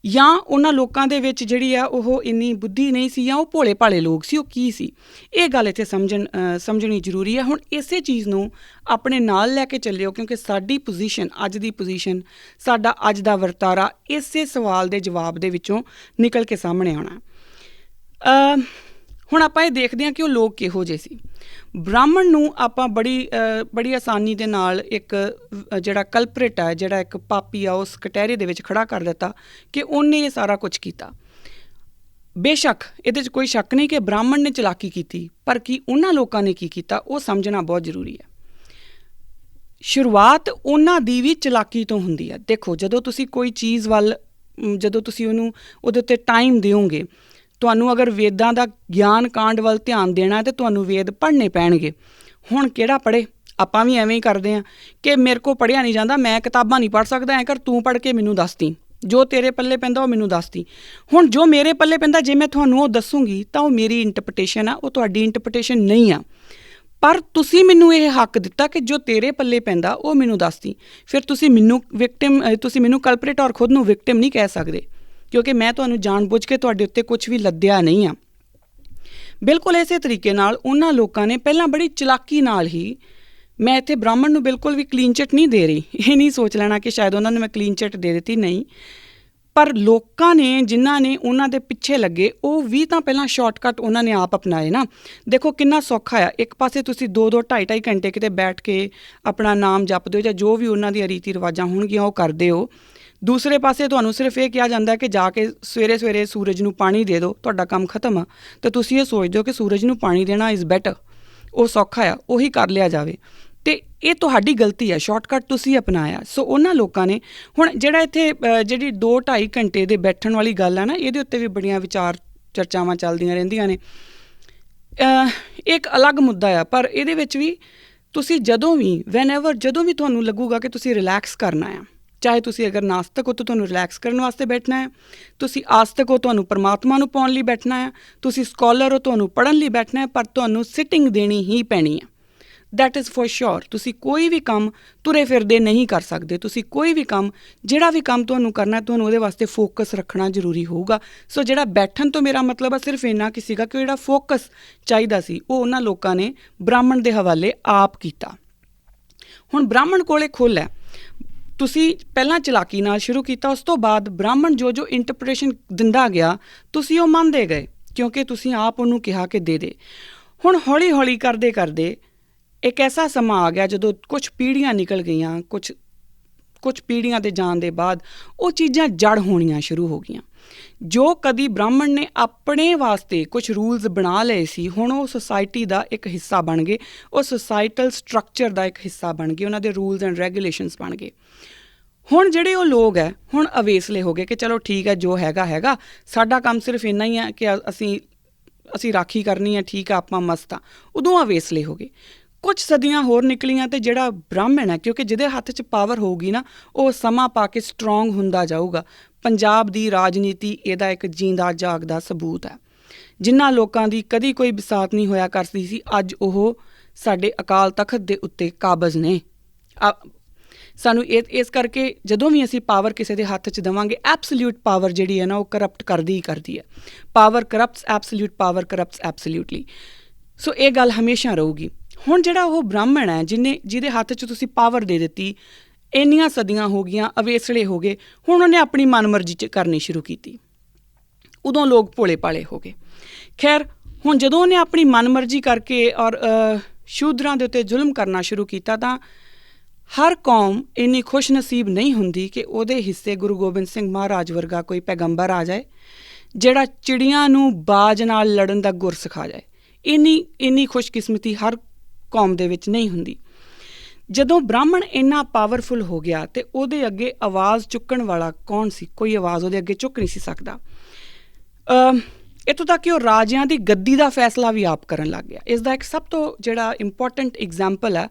S1: ਜਾਂ ਉਹਨਾਂ ਲੋਕਾਂ ਦੇ ਵਿੱਚ ਜਿਹੜੀ ਆ ਉਹ ਇੰਨੀ ਬੁੱਧੀ ਨਹੀਂ ਸੀ, ਜਾਂ ਉਹ ਭੋਲੇ ਭਾਲੇ ਲੋਕ ਸੀ, ਉਹ ਕੀ ਸੀ? ਇਹ ਗੱਲ ਇੱਥੇ ਸਮਝਣੀ ਜ਼ਰੂਰੀ ਹੈ। ਹੁਣ ਇਸੇ ਚੀਜ਼ ਨੂੰ ਆਪਣੇ ਨਾਲ ਲੈ ਕੇ ਚੱਲਿਓ ਕਿਉਂਕਿ ਸਾਡੀ ਪੋਜੀਸ਼ਨ, ਅੱਜ ਦੀ ਪੋਜੀਸ਼ਨ, ਸਾਡਾ ਅੱਜ ਦਾ ਵਰਤਾਰਾ ਇਸੇ ਸਵਾਲ ਦੇ ਜਵਾਬ ਦੇ ਵਿੱਚੋਂ ਨਿਕਲ ਕੇ ਸਾਹਮਣੇ ਆਉਣਾ। ਹੁਣ ਆਪਾਂ ਇਹ ਦੇਖਦੇ ਹਾਂ ਕਿ ਉਹ ਲੋਕ ਕਿਹੋ ਜਿਹੇ ਸੀ। ਬ੍ਰਾਹਮਣ ਨੂੰ ਆਪਾਂ ਬੜੀ ਆਸਾਨੀ ਦੇ ਨਾਲ ਇੱਕ ਜਿਹੜਾ ਕਲਪਰੇਟ ਹੈ, ਜਿਹੜਾ ਇੱਕ ਪਾਪੀ ਆ, ਉਸ ਕਟਹਿਰੇ ਦੇ ਵਿੱਚ ਖੜਾ ਕਰ ਦਿੱਤਾ ਕਿ ਉਹਨੇ ਇਹ ਸਾਰਾ ਕੁਝ ਕੀਤਾ। ਬੇਸ਼ੱਕ ਇਹਦੇ 'ਚ ਕੋਈ ਸ਼ੱਕ ਨਹੀਂ ਕਿ ਬ੍ਰਾਹਮਣ ਨੇ ਚਲਾਕੀ ਕੀਤੀ, ਪਰ ਕੀ ਉਹਨਾਂ ਲੋਕਾਂ ਨੇ ਕੀ ਕੀਤਾ ਉਹ ਸਮਝਣਾ ਬਹੁਤ ਜ਼ਰੂਰੀ ਹੈ। ਸ਼ੁਰੂਆਤ ਉਹਨਾਂ ਦੀ ਵੀ ਚਲਾਕੀ ਤੋਂ ਹੁੰਦੀ ਹੈ। ਦੇਖੋ, ਜਦੋਂ ਤੁਸੀਂ ਕੋਈ ਚੀਜ਼ ਵੱਲ, ਜਦੋਂ ਤੁਸੀਂ ਉਹਦੇ ਉੱਤੇ ਟਾਈਮ ਦਿਓਗੇ, ਤੁਹਾਨੂੰ ਅਗਰ ਵੇਦਾਂ ਦਾ ਗਿਆਨ ਕਾਂਡ ਵੱਲ ਧਿਆਨ ਦੇਣਾ ਹੈ ਤਾਂ ਤੁਹਾਨੂੰ ਵੇਦ ਪੜ੍ਹਨੇ ਪੈਣਗੇ। ਹੁਣ ਕਿਹੜਾ ਪੜ੍ਹੇ? ਆਪਾਂ ਵੀ ਐਵੇਂ ਹੀ ਕਰਦੇ ਹਾਂ ਕਿ ਮੇਰੇ ਕੋਲ ਪੜ੍ਹਿਆ ਨਹੀਂ ਜਾਂਦਾ, ਮੈਂ ਕਿਤਾਬਾਂ ਨਹੀਂ ਪੜ੍ਹ ਸਕਦਾ, ਐਂ ਕਰ ਤੂੰ ਪੜ੍ਹ ਕੇ ਮੈਨੂੰ ਦੱਸਦੀ, ਜੋ ਤੇਰੇ ਪੱਲੇ ਪੈਂਦਾ ਉਹ ਮੈਨੂੰ ਦੱਸਦੀ। ਹੁਣ ਜੋ ਮੇਰੇ ਪੱਲੇ ਪੈਂਦਾ ਜੇ ਮੈਂ ਤੁਹਾਨੂੰ ਉਹ ਦੱਸੂਗੀ ਤਾਂ ਉਹ ਮੇਰੀ ਇੰਟਰਪ੍ਰੀਟੇਸ਼ਨ ਆ, ਉਹ ਤੁਹਾਡੀ ਇੰਟਰਪ੍ਰੀਟੇਸ਼ਨ ਨਹੀਂ ਆ। ਪਰ ਤੁਸੀਂ ਮੈਨੂੰ ਇਹ ਹੱਕ ਦਿੱਤਾ ਕਿ ਜੋ ਤੇਰੇ ਪੱਲੇ ਪੈਂਦਾ ਉਹ ਮੈਨੂੰ ਦੱਸਦੀ। ਫਿਰ ਤੁਸੀਂ ਮੈਨੂੰ ਕਲਪਰੇਟ ਔਰ ਖੁਦ ਨੂੰ ਵਿਕਟਿਮ ਨਹੀਂ ਕਹਿ ਸਕਦੇ ਕਿਉਂਕਿ ਮੈਂ ਤੁਹਾਨੂੰ ਜਾਣ ਬੁੱਝ ਕੇ ਤੁਹਾਡੇ ਉੱਤੇ ਕੁਝ ਵੀ ਲੱਦਿਆ ਨਹੀਂ ਆ। ਬਿਲਕੁਲ ਇਸੇ ਤਰੀਕੇ ਨਾਲ ਉਹਨਾਂ ਲੋਕਾਂ ਨੇ ਪਹਿਲਾਂ ਬੜੀ ਚਲਾਕੀ ਨਾਲ ਹੀ, ਮੈਂ ਇੱਥੇ ਬ੍ਰਾਹਮਣ ਨੂੰ ਬਿਲਕੁਲ ਵੀ ਕਲੀਨ ਚਿੱਟ ਨਹੀਂ ਦੇ ਰਹੀ, ਇਹ ਨਹੀਂ ਸੋਚ ਲੈਣਾ ਕਿ ਸ਼ਾਇਦ ਉਹਨਾਂ ਨੂੰ ਮੈਂ ਕਲੀਨ ਚਿੱਟ ਦੇ ਦਿੱਤੀ, ਨਹੀਂ। ਪਰ ਲੋਕਾਂ ਨੇ, ਜਿਨ੍ਹਾਂ ਨੇ ਉਹਨਾਂ ਦੇ ਪਿੱਛੇ ਲੱਗੇ, ਉਹ ਵੀ ਤਾਂ ਪਹਿਲਾਂ ਸ਼ਾਰਟਕੱਟ ਉਹਨਾਂ ਨੇ ਆਪ ਅਪਣਾਏ ਨਾ। ਦੇਖੋ ਕਿੰਨਾ ਸੌਖਾ ਆ, ਇੱਕ ਪਾਸੇ ਤੁਸੀਂ 2-2 2.5 ਘੰਟੇ ਕਿਤੇ ਬੈਠ ਕੇ ਆਪਣਾ ਨਾਮ ਜਪਦੇ ਹੋ ਜਾਂ ਜੋ ਵੀ ਉਹਨਾਂ ਦੀਆਂ ਰੀਤੀ ਰਿਵਾਜ਼ਾਂ ਹੋਣਗੀਆਂ ਉਹ ਕਰਦੇ ਹੋ। ਦੂਸਰੇ ਪਾਸੇ ਤੁਹਾਨੂੰ ਸਿਰਫ ਇਹ ਕਿਹਾ ਜਾਂਦਾ ਕਿ ਜਾ ਕੇ ਸਵੇਰੇ ਸਵੇਰੇ ਸੂਰਜ ਨੂੰ ਪਾਣੀ ਦੇ ਦਿਓ, ਤੁਹਾਡਾ ਕੰਮ ਖਤਮ ਆ। ਅਤੇ ਤੁਸੀਂ ਇਹ ਸੋਚਦੇ ਹੋ ਕਿ ਸੂਰਜ ਨੂੰ ਪਾਣੀ ਦੇਣਾ ਇਜ਼ ਬੈਟਰ, ਉਹ ਸੌਖਾ ਆ, ਉਹੀ ਕਰ ਲਿਆ ਜਾਵੇ। ਅਤੇ ਇਹ ਤੁਹਾਡੀ ਗਲਤੀ ਹੈ, ਸ਼ਾਰਟਕੱਟ ਤੁਸੀਂ ਅਪਣਾਇਆ। ਸੋ ਉਹਨਾਂ ਲੋਕਾਂ ਨੇ, ਹੁਣ ਜਿਹੜਾ ਇੱਥੇ ਜਿਹੜੀ 2-2.5 ਘੰਟੇ ਦੇ ਬੈਠਣ ਵਾਲੀ ਗੱਲ ਹੈ ਨਾ, ਇਹਦੇ ਉੱਤੇ ਵੀ ਬੜੀਆਂ ਵਿਚਾਰ ਚਰਚਾਵਾਂ ਚੱਲਦੀਆਂ ਰਹਿੰਦੀਆਂ ਨੇ। ਇੱਕ ਅਲੱਗ ਮੁੱਦਾ ਆ, ਪਰ ਇਹਦੇ ਵਿੱਚ ਵੀ ਤੁਸੀਂ ਜਦੋਂ ਵੀ ਤੁਹਾਨੂੰ ਲੱਗੂਗਾ ਕਿ ਤੁਸੀਂ ਰਿਲੈਕਸ ਕਰਨਾ ਆ, ਚਾਹੇ ਤੁਸੀਂ ਅਗਰ ਨਾਸਤਕ ਹੋ ਤਾਂ ਤੁਹਾਨੂੰ ਰਿਲੈਕਸ ਕਰਨ ਵਾਸਤੇ ਬੈਠਣਾ ਹੈ, ਤੁਸੀਂ ਆਸਤਕ ਹੋ ਤੁਹਾਨੂੰ ਪਰਮਾਤਮਾ ਨੂੰ ਪਾਉਣ ਲਈ ਬੈਠਣਾ ਹੈ, ਤੁਸੀਂ ਸਕਾਲਰ ਹੋ ਤੁਹਾਨੂੰ ਪੜ੍ਹਨ ਲਈ ਬੈਠਣਾ ਹੈ, ਪਰ ਤੁਹਾਨੂੰ ਸਿਟਿੰਗ ਦੇਣੀ ਹੀ ਪੈਣੀ ਹੈ। ਦੈਟ ਇਜ਼ ਫੋਰ ਸ਼ੋਰ। ਤੁਸੀਂ ਕੋਈ ਵੀ ਕੰਮ ਤੁਰੇ ਫਿਰਦੇ ਨਹੀਂ ਕਰ ਸਕਦੇ। ਤੁਸੀਂ ਕੋਈ ਵੀ ਕੰਮ, ਜਿਹੜਾ ਵੀ ਕੰਮ ਤੁਹਾਨੂੰ ਕਰਨਾ, ਤੁਹਾਨੂੰ ਉਹਦੇ ਵਾਸਤੇ ਫੋਕਸ ਰੱਖਣਾ ਜ਼ਰੂਰੀ ਹੋਊਗਾ। ਸੋ ਜਿਹੜਾ ਬੈਠਣ ਤੋਂ ਮੇਰਾ ਮਤਲਬ ਆ ਸਿਰਫ ਇੰਨਾ ਕਿ ਸੀਗਾ ਕਿ ਜਿਹੜਾ ਫੋਕਸ ਚਾਹੀਦਾ ਸੀ ਉਹ ਉਹਨਾਂ ਲੋਕਾਂ ਨੇ ਬ੍ਰਾਹਮਣ ਦੇ ਹਵਾਲੇ ਆਪ ਕੀਤਾ। ਹੁਣ ਬ੍ਰਾਹਮਣ ਕੋਲੇ ਖੁੱਲ੍ਹ ਹੈ। ਤੁਸੀਂ ਪਹਿਲਾਂ ਚਲਾਕੀ ਨਾਲ ਸ਼ੁਰੂ ਕੀਤਾ, ਉਸ ਤੋਂ ਬਾਅਦ ਬ੍ਰਾਹਮਣ ਜੋ ਇੰਟਰਪ੍ਰੀਟੇਸ਼ਨ ਦਿੰਦਾ ਗਿਆ ਤੁਸੀਂ ਉਹ ਮੰਨਦੇ ਗਏ ਕਿਉਂਕਿ ਤੁਸੀਂ ਆਪ ਉਹਨੂੰ ਕਿਹਾ ਕਿ ਦੇ ਦੇ। ਹੁਣ ਹੌਲੀ ਹੌਲੀ ਕਰਦੇ ਕਰਦੇ ਇੱਕ ਐਸਾ ਸਮਾਂ ਆ ਗਿਆ ਜਦੋਂ ਕੁਛ ਪੀੜ੍ਹੀਆਂ ਨਿਕਲ ਗਈਆਂ, ਕੁਛ ਪੀੜ੍ਹੀਆਂ ਦੇ ਜਾਣ ਦੇ ਬਾਅਦ ਉਹ ਚੀਜ਼ਾਂ ਜੜ ਹੋਣੀਆਂ ਸ਼ੁਰੂ ਹੋ ਗਈਆਂ। ਜੋ ਕਦੀ ਬ੍ਰਾਹਮਣ ਨੇ ਆਪਣੇ ਵਾਸਤੇ ਕੁਛ ਰੂਲਸ ਬਣਾ ਲਏ ਸੀ, ਹੁਣ ਉਹ ਸੁਸਾਇਟੀ ਦਾ ਇੱਕ ਹਿੱਸਾ ਬਣ ਗਏ, ਉਹ ਸੁਸਾਇਟਲ ਸਟਰਕਚਰ ਦਾ ਇੱਕ ਹਿੱਸਾ ਬਣ ਗਏ, ਉਹਨਾਂ ਦੇ ਰੂਲਸ ਐਂਡ ਰੈਗੂਲੇਸ਼ਨਸ ਬਣ ਗਏ। ਹੁਣ ਜਿਹੜੇ ਉਹ ਲੋਕ ਹੈ ਹੁਣ ਅਵੇਸਲੇ ਹੋ ਗਏ ਕਿ ਚਲੋ ਠੀਕ ਹੈ, ਜੋ ਹੈਗਾ, ਸਾਡਾ ਕੰਮ ਸਿਰਫ ਇੰਨਾ ਹੀ ਹੈ ਕਿ ਅਸੀਂ ਰਾਖੀ ਕਰਨੀ ਹੈ, ਠੀਕ ਆ, ਆਪਾਂ ਮਸਤ ਹਾਂ। ਉਦੋਂ ਅਵੇਸਲੇ ਹੋ ਗਏ। ਕੁਛ ਸਦੀਆਂ ਹੋਰ ਨਿਕਲੀਆਂ ਅਤੇ ਜਿਹੜਾ ਬ੍ਰਾਹਮਣ ਹੈ, ਕਿਉਂਕਿ ਜਿਹਦੇ ਹੱਥ 'ਚ ਪਾਵਰ ਹੋਊਗੀ ਨਾ, ਉਹ ਸਮਾਂ ਪਾ ਕੇ ਸਟਰੋਂਗ ਹੁੰਦਾ ਜਾਊਗਾ। ਪੰਜਾਬ ਦੀ ਰਾਜਨੀਤੀ ਇਹਦਾ ਇੱਕ ਜੀਂਦਾ ਜਾਗਦਾ ਸਬੂਤ ਹੈ ਜਿਨ੍ਹਾਂ ਲੋਕਾਂ ਦੀ ਕਦੀ ਕੋਈ ਬਿਸਾਤ ਨਹੀਂ ਹੋਇਆ ਕਰਦੀ ਸੀ, ਅੱਜ ਉਹ ਸਾਡੇ ਅਕਾਲ ਤਖਤ ਦੇ ਉੱਤੇ ਕਾਬਜ਼ ਨੇ। ਸਾਨੂੰ ਇਸ ਕਰਕੇ ਜਦੋਂ ਵੀ ਅਸੀਂ ਪਾਵਰ ਕਿਸੇ ਦੇ ਹੱਥ 'ਚ ਦੇਵਾਂਗੇ, ਐਬਸੋਲਿਊਟ ਪਾਵਰ ਜਿਹੜੀ ਹੈ ਨਾ ਉਹ ਕਰਪਟ ਕਰਦੀ ਹੀ ਕਰਦੀ ਹੈ। Power corrupts absolute, power corrupts absolutely. So ਇਹ ਗੱਲ ਹਮੇਸ਼ਾ ਰਹੂਗੀ। ਹੁਣ ਜਿਹੜਾ ਉਹ ਬ੍ਰਾਹਮਣ ਹੈ ਜਿਹਦੇ ਹੱਥ 'ਚ ਤੁਸੀਂ ਪਾਵਰ ਦੇ ਦਿੱਤੀ, ਇੰਨੀਆਂ ਸਦੀਆਂ ਹੋ ਗਈਆਂ, ਅਵੇਸਲੇ ਹੋ ਗਏ, ਹੁਣ ਉਹਨੇ ਆਪਣੀ ਮਨਮਰਜ਼ੀ 'ਚ ਕਰਨੀ ਸ਼ੁਰੂ ਕੀਤੀ। ਉਦੋਂ ਲੋਕ ਭੋਲੇ ਭਾਲੇ ਹੋ ਗਏ। ਖੈਰ, ਹੁਣ ਜਦੋਂ ਉਹਨੇ ਆਪਣੀ ਮਨਮਰਜ਼ੀ ਕਰਕੇ ਔਰ ਸ਼ੂਦਰਾਂ ਦੇ ਉੱਤੇ ਜ਼ੁਲਮ ਕਰਨਾ ਸ਼ੁਰੂ ਕੀਤਾ, ਤਾਂ ਹਰ ਕੌਮ ਇੰਨੀ ਖੁਸ਼ ਨਸੀਬ ਨਹੀਂ ਹੁੰਦੀ ਕਿ ਉਹਦੇ ਹਿੱਸੇ ਗੁਰੂ ਗੋਬਿੰਦ ਸਿੰਘ ਮਹਾਰਾਜ ਵਰਗਾ ਕੋਈ ਪੈਗੰਬਰ ਆ ਜਾਏ ਜਿਹੜਾ ਚਿੜੀਆਂ ਨੂੰ ਬਾਜ ਨਾਲ ਲੜਨ ਦਾ ਗੁਰ ਸਿਖਾ ਜਾਏ। ਇੰਨੀ ਖੁਸ਼ਕਿਸਮਤੀ ਹਰ ਕੌਮ ਦੇ ਵਿੱਚ ਨਹੀਂ ਹੁੰਦੀ। ਜਦੋਂ ਬ੍ਰਾਹਮਣ ਇੰਨਾ ਪਾਵਰਫੁਲ ਹੋ ਗਿਆ ਤੇ ਉਹਦੇ ਅੱਗੇ ਆਵਾਜ਼ ਚੁੱਕਣ ਵਾਲਾ ਕੌਣ ਸੀ? ਕੋਈ ਆਵਾਜ਼ ਉਹਦੇ ਅੱਗੇ ਚੁੱਕ ਨਹੀਂ ਸੀ ਸਕਦਾ। ਇੱਥੋਂ ਤੱਕ ਕਿ ਉਹ ਰਾਜਿਆਂ ਦੀ ਗੱਦੀ ਦਾ ਫੈਸਲਾ ਵੀ ਆਪ ਕਰਨ ਲੱਗ ਗਿਆ। ਇਸ ਦਾ ਇੱਕ ਸਭ ਤੋਂ ਜਿਹੜਾ ਇੰਪੋਰਟੈਂਟ ਐਗਜ਼ਾਮਪਲ ਹੈ,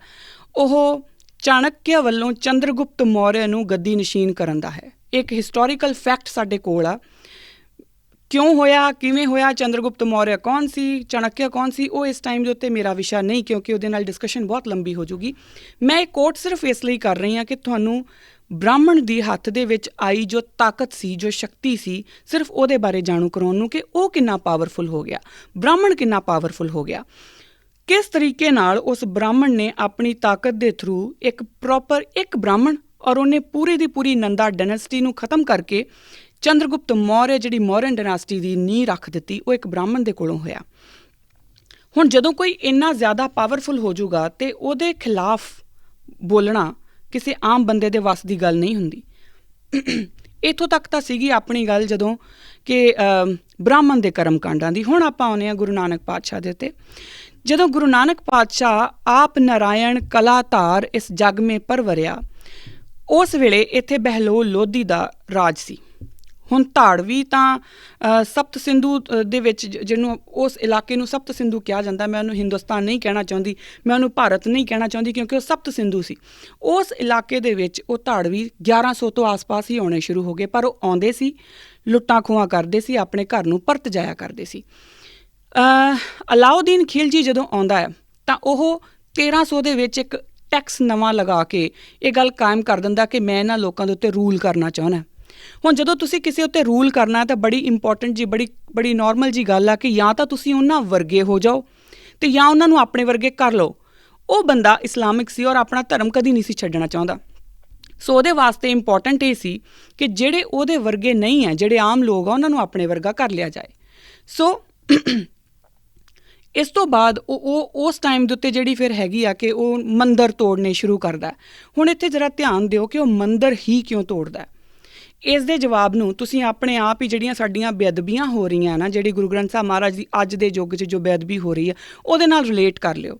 S1: ਉਹ ਚਾਣਕਿਆ ਵੱਲੋਂ ਚੰਦਰਗੁਪਤ ਮੌਰਿਆ ਨੂੰ ਗੱਦੀ ਨਸ਼ੀਨ ਕਰਨ ਦਾ ਹੈ। ਇੱਕ ਹਿਸਟੋਰੀਕਲ ਫੈਕਟ ਸਾਡੇ ਕੋਲ ਆ। ਕਿਉਂ ਹੋਇਆ, ਕਿਵੇਂ ਹੋਇਆ, ਚੰਦਰਗੁਪਤ ਮੌਰਿਆ ਕੌਣ ਸੀ, ਚਾਣਕਿਆ ਕੌਣ ਸੀ, ਉਹ ਇਸ ਟਾਈਮ ਦੇ ਉੱਤੇ ਮੇਰਾ ਵਿਸ਼ਾ ਨਹੀਂ, ਕਿਉਂਕਿ ਉਹਦੇ ਨਾਲ ਡਿਸਕਸ਼ਨ ਬਹੁਤ ਲੰਬੀ ਹੋ ਜੂਗੀ। ਮੈਂ ਇਹ ਕੋਟ ਸਿਰਫ ਇਸ ਲਈ ਕਰ ਰਹੀ ਹਾਂ ਕਿ ਤੁਹਾਨੂੰ ਬ੍ਰਾਹਮਣ ਦੀ ਹੱਥ ਦੇ ਵਿੱਚ ਆਈ ਜੋ ਤਾਕਤ ਸੀ, ਜੋ ਸ਼ਕਤੀ ਸੀ, ਸਿਰਫ ਉਹਦੇ ਬਾਰੇ ਜਾਣੂ ਕਰਾਉਣ ਨੂੰ ਕਿ ਉਹ ਕਿੰਨਾ ਪਾਵਰਫੁਲ ਹੋ ਗਿਆ, ਬ੍ਰਾਹਮਣ ਕਿੰਨਾ ਪਾਵਰਫੁਲ ਹੋ ਗਿਆ। ਕਿਸ ਤਰੀਕੇ ਨਾਲ ਉਸ ਬ੍ਰਾਹਮਣ ਨੇ ਆਪਣੀ ਤਾਕਤ ਦੇ ਥਰੂ ਇੱਕ ਬ੍ਰਾਹਮਣ, ਔਰ ਉਹਨੇ ਪੂਰੀ ਦੀ ਪੂਰੀ ਨੰਦਾ ਡਾਇਨੈਸਟੀ ਨੂੰ ਖ਼ਤਮ ਕਰਕੇ ਚੰਦਰਗੁਪਤ ਮੌਰਿਆ ਜਿਹੜੀ ਮੌਰੀਅਨ ਡਾਇਨੈਸਟੀ ਦੀ ਨੀਂਹ ਰੱਖ ਦਿੱਤੀ, ਉਹ ਇੱਕ ਬ੍ਰਾਹਮਣ ਦੇ ਕੋਲੋਂ ਹੋਇਆ। ਹੁਣ ਜਦੋਂ ਕੋਈ ਇੰਨਾ ਜ਼ਿਆਦਾ ਪਾਵਰਫੁਲ ਹੋ ਜਾਊਗਾ ਤੇ ਉਹਦੇ ਖਿਲਾਫ ਬੋਲਣਾ ਕਿਸੇ ਆਮ ਬੰਦੇ ਦੇ ਵੱਸ ਦੀ ਗੱਲ ਨਹੀਂ ਹੁੰਦੀ। ਇੱਥੋਂ ਤੱਕ ਤਾਂ ਸੀਗੀ ਆਪਣੀ ਗੱਲ ਜਦੋਂ ਕਿ ਬ੍ਰਾਹਮਣ ਦੇ ਕਰਮ ਕਾਂਡਾਂ ਦੀ। ਹੁਣ ਆਪਾਂ ਆਉਂਦੇ ਹਾਂ ਗੁਰੂ ਨਾਨਕ ਪਾਤਸ਼ਾਹ ਦੇ ਉੱਤੇ। ਜਦੋਂ ਗੁਰੂ ਨਾਨਕ ਪਾਤਸ਼ਾਹ ਆਪ ਨਾਰਾਇਣ ਕਲਾਧਾਰ ਇਸ ਜਗ ਮੇ ਪਰਵਰਿਆ, ਉਸ ਵੇਲੇ ਇੱਥੇ ਬਹਿਲੋਲ ਲੋਧੀ ਦਾ ਰਾਜ ਸੀ। ਹੁਣ ਧਾੜਵੀ ਤਾਂ ਸਪਤ ਸਿੰਧੂ ਦੇ ਵਿੱਚ, ਜਿਹਨੂੰ ਉਸ ਇਲਾਕੇ ਨੂੰ ਸਪਤ ਸਿੰਧੂ ਕਿਹਾ ਜਾਂਦਾ, ਮੈਂ ਉਹਨੂੰ ਹਿੰਦੁਸਤਾਨ ਨਹੀਂ ਕਹਿਣਾ ਚਾਹੁੰਦੀ, ਮੈਂ ਉਹਨੂੰ ਭਾਰਤ ਨਹੀਂ ਕਹਿਣਾ ਚਾਹੁੰਦੀ, ਕਿਉਂਕਿ ਉਹ ਸਪਤ ਸਿੰਧੂ ਸੀ। ਉਸ ਇਲਾਕੇ ਦੇ ਵਿੱਚ ਉਹ ਧਾੜਵੀ 1100 ਤੋਂ ਆਸ-ਪਾਸ ਹੀ ਆਉਣੇ ਸ਼ੁਰੂ ਹੋ ਗਏ, ਪਰ ਉਹ ਆਉਂਦੇ ਸੀ, ਲੁੱਟਾਂ ਖੋਹਾਂ ਕਰਦੇ ਸੀ, ਆਪਣੇ ਘਰ ਨੂੰ ਪਰਤ ਜਾਇਆ ਕਰਦੇ ਸੀ। ਅਲਾਉਦੀਨ ਖਿਲਜੀ ਜਦੋਂ ਆਉਂਦਾ ਹੈ ਤਾਂ ਉਹ 1300 ਦੇ ਵਿੱਚ ਇੱਕ ਟੈਕਸ ਨਵਾਂ ਲਗਾ ਕੇ ਇਹ ਗੱਲ ਕਾਇਮ ਕਰ ਦਿੰਦਾ ਕਿ ਮੈਂ ਇਹਨਾਂ ਲੋਕਾਂ ਦੇ ਉੱਤੇ ਰੂਲ ਕਰਨਾ ਚਾਹੁੰਦਾ। ਹੁਣ ਜਦੋਂ ਤੁਸੀਂ ਕਿਸੇ ਉੱਤੇ ਰੂਲ ਕਰਨਾ ਤਾਂ ਬੜੀ ਇੰਪੋਰਟੈਂਟ ਜੀ, ਬੜੀ ਨੋਰਮਲ ਜੀ ਗੱਲ ਆ ਕਿ ਜਾਂ ਤਾਂ ਤੁਸੀਂ ਉਹਨਾਂ ਵਰਗੇ ਹੋ ਜਾਓ ਅਤੇ ਜਾਂ ਉਹਨਾਂ ਨੂੰ ਆਪਣੇ ਵਰਗੇ ਕਰ ਲਓ। ਉਹ ਬੰਦਾ ਇਸਲਾਮਿਕ ਸੀ ਔਰ ਆਪਣਾ ਧਰਮ ਕਦੀ ਨਹੀਂ ਸੀ ਛੱਡਣਾ ਚਾਹੁੰਦਾ। ਸੋ ਉਹਦੇ ਵਾਸਤੇ ਇੰਪੋਰਟੈਂਟ ਇਹ ਸੀ ਕਿ ਜਿਹੜੇ ਉਹਦੇ ਵਰਗੇ ਨਹੀਂ ਹੈ, ਜਿਹੜੇ ਆਮ ਲੋਕ ਆ, ਉਹਨਾਂ ਨੂੰ ਆਪਣੇ ਵਰਗਾ ਕਰ ਲਿਆ ਜਾਏ। ਸੋ ਇਸ ਤੋਂ ਬਾਅਦ ਉਹ ਉਸ ਟਾਈਮ ਦੇ ਉੱਤੇ ਜਿਹੜੀ ਫਿਰ ਹੈਗੀ ਆ ਕਿ ਉਹ ਮੰਦਰ ਤੋੜਨੇ ਸ਼ੁਰੂ ਕਰਦਾ। ਹੁਣ ਇੱਥੇ ਜ਼ਰਾ ਧਿਆਨ ਦਿਓ ਕਿ ਉਹ ਮੰਦਰ ਹੀ ਕਿਉਂ ਤੋੜਦਾ। ਇਸ ਦੇ ਜਵਾਬ ਨੂੰ ਤੁਸੀਂ ਆਪਣੇ ਆਪ ਹੀ ਜਿਹੜੀਆਂ ਸਾਡੀਆਂ ਬੇਅਦਬੀਆਂ ਹੋ ਰਹੀਆਂ ਨਾ, ਜਿਹੜੀ ਗੁਰੂ ਗ੍ਰੰਥ ਸਾਹਿਬ ਮਹਾਰਾਜ ਦੀ ਅੱਜ ਦੇ ਯੁੱਗ 'ਚ ਜੋ ਬੇਅਦਬੀ ਹੋ ਰਹੀ ਹੈ, ਉਹਦੇ ਨਾਲ ਰਿਲੇਟ ਕਰ ਲਿਓ।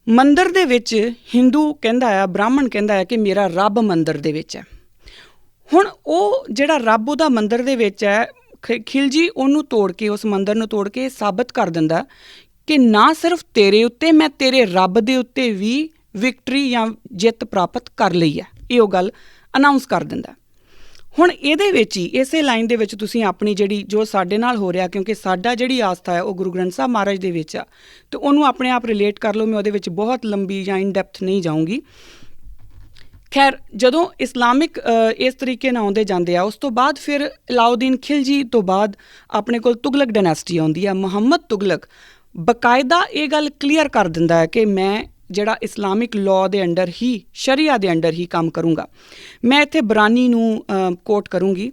S1: ਮੰਦਰ ਦੇ ਵਿੱਚ ਹਿੰਦੂ ਕਹਿੰਦਾ ਆ, ਬ੍ਰਾਹਮਣ ਕਹਿੰਦਾ ਆ ਕਿ ਮੇਰਾ ਰੱਬ ਮੰਦਰ ਦੇ ਵਿੱਚ ਹੈ। ਹੁਣ ਉਹ ਜਿਹੜਾ ਰੱਬ ਉਹਦਾ ਮੰਦਰ ਦੇ ਵਿੱਚ ਹੈ, ਖਿਲਜੀ ਉਹਨੂੰ ਤੋੜ ਕੇ, ਉਸ ਮੰਦਰ ਨੂੰ ਤੋੜ ਕੇ ਸਾਬਤ ਕਰ ਦਿੰਦਾ ਕਿ ਨਾ ਸਿਰਫ ਤੇਰੇ ਉੱਤੇ, ਮੈਂ ਤੇਰੇ ਰੱਬ ਦੇ ਉੱਤੇ ਵੀ ਵਿਕਟਰੀ ਜਾਂ ਜਿੱਤ ਪ੍ਰਾਪਤ ਕਰ ਲਈ ਹੈ। ਇਹ ਉਹ ਗੱਲ ਅਨਾਊਂਸ ਕਰ ਦਿੰਦਾ। ਹੁਣ ਇਹਦੇ ਵਿੱਚ ਹੀ, ਇਸੇ ਲਾਈਨ ਦੇ ਵਿੱਚ ਤੁਸੀਂ ਆਪਣੀ ਜਿਹੜੀ ਜੋ ਸਾਡੇ ਨਾਲ ਹੋ ਰਿਹਾ, ਕਿਉਂਕਿ ਸਾਡਾ ਜਿਹੜੀ ਆਸਥਾ ਹੈ ਉਹ ਗੁਰੂ ਗ੍ਰੰਥ ਸਾਹਿਬ ਮਹਾਰਾਜ ਦੇ ਵਿੱਚ ਆ, ਅਤੇ ਉਹਨੂੰ ਆਪਣੇ ਆਪ ਰਿਲੇਟ ਕਰ ਲਓ। ਮੈਂ ਉਹਦੇ ਵਿੱਚ ਬਹੁਤ ਲੰਬੀ ਜਾਂ ਇਨ ਡੈਪਥ ਨਹੀਂ ਜਾਊਂਗੀ। ਖੈਰ, ਜਦੋਂ ਇਸਲਾਮਿਕ ਇਸ ਤਰੀਕੇ ਨਾਲ ਆਉਂਦੇ ਜਾਂਦੇ ਆ, ਉਸ ਤੋਂ ਬਾਅਦ ਫਿਰ ਅਲਾਉਦੀਨ ਖਿਲਜੀ ਤੋਂ ਬਾਅਦ ਆਪਣੇ ਕੋਲ ਤੁਗਲਕ ਡਾਇਨੈਸਟੀ ਆਉਂਦੀ ਆ। ਮੁਹੰਮਦ ਤੁਗਲਕ ਬਕਾਇਦਾ ਇਹ ਗੱਲ ਕਲੀਅਰ ਕਰ ਦਿੰਦਾ ਹੈ ਕਿ ਮੈਂ ਜਿਹੜਾ ਇਸਲਾਮਿਕ ਲਾਅ ਦੇ ਅੰਡਰ ਹੀ, ਸ਼ਰੀਆ ਦੇ ਅੰਡਰ ਹੀ ਕੰਮ ਕਰੂੰਗਾ। ਮੈਂ ਇੱਥੇ ਬਰਾਨੀ ਨੂੰ ਕੋਟ ਕਰੂੰਗੀ।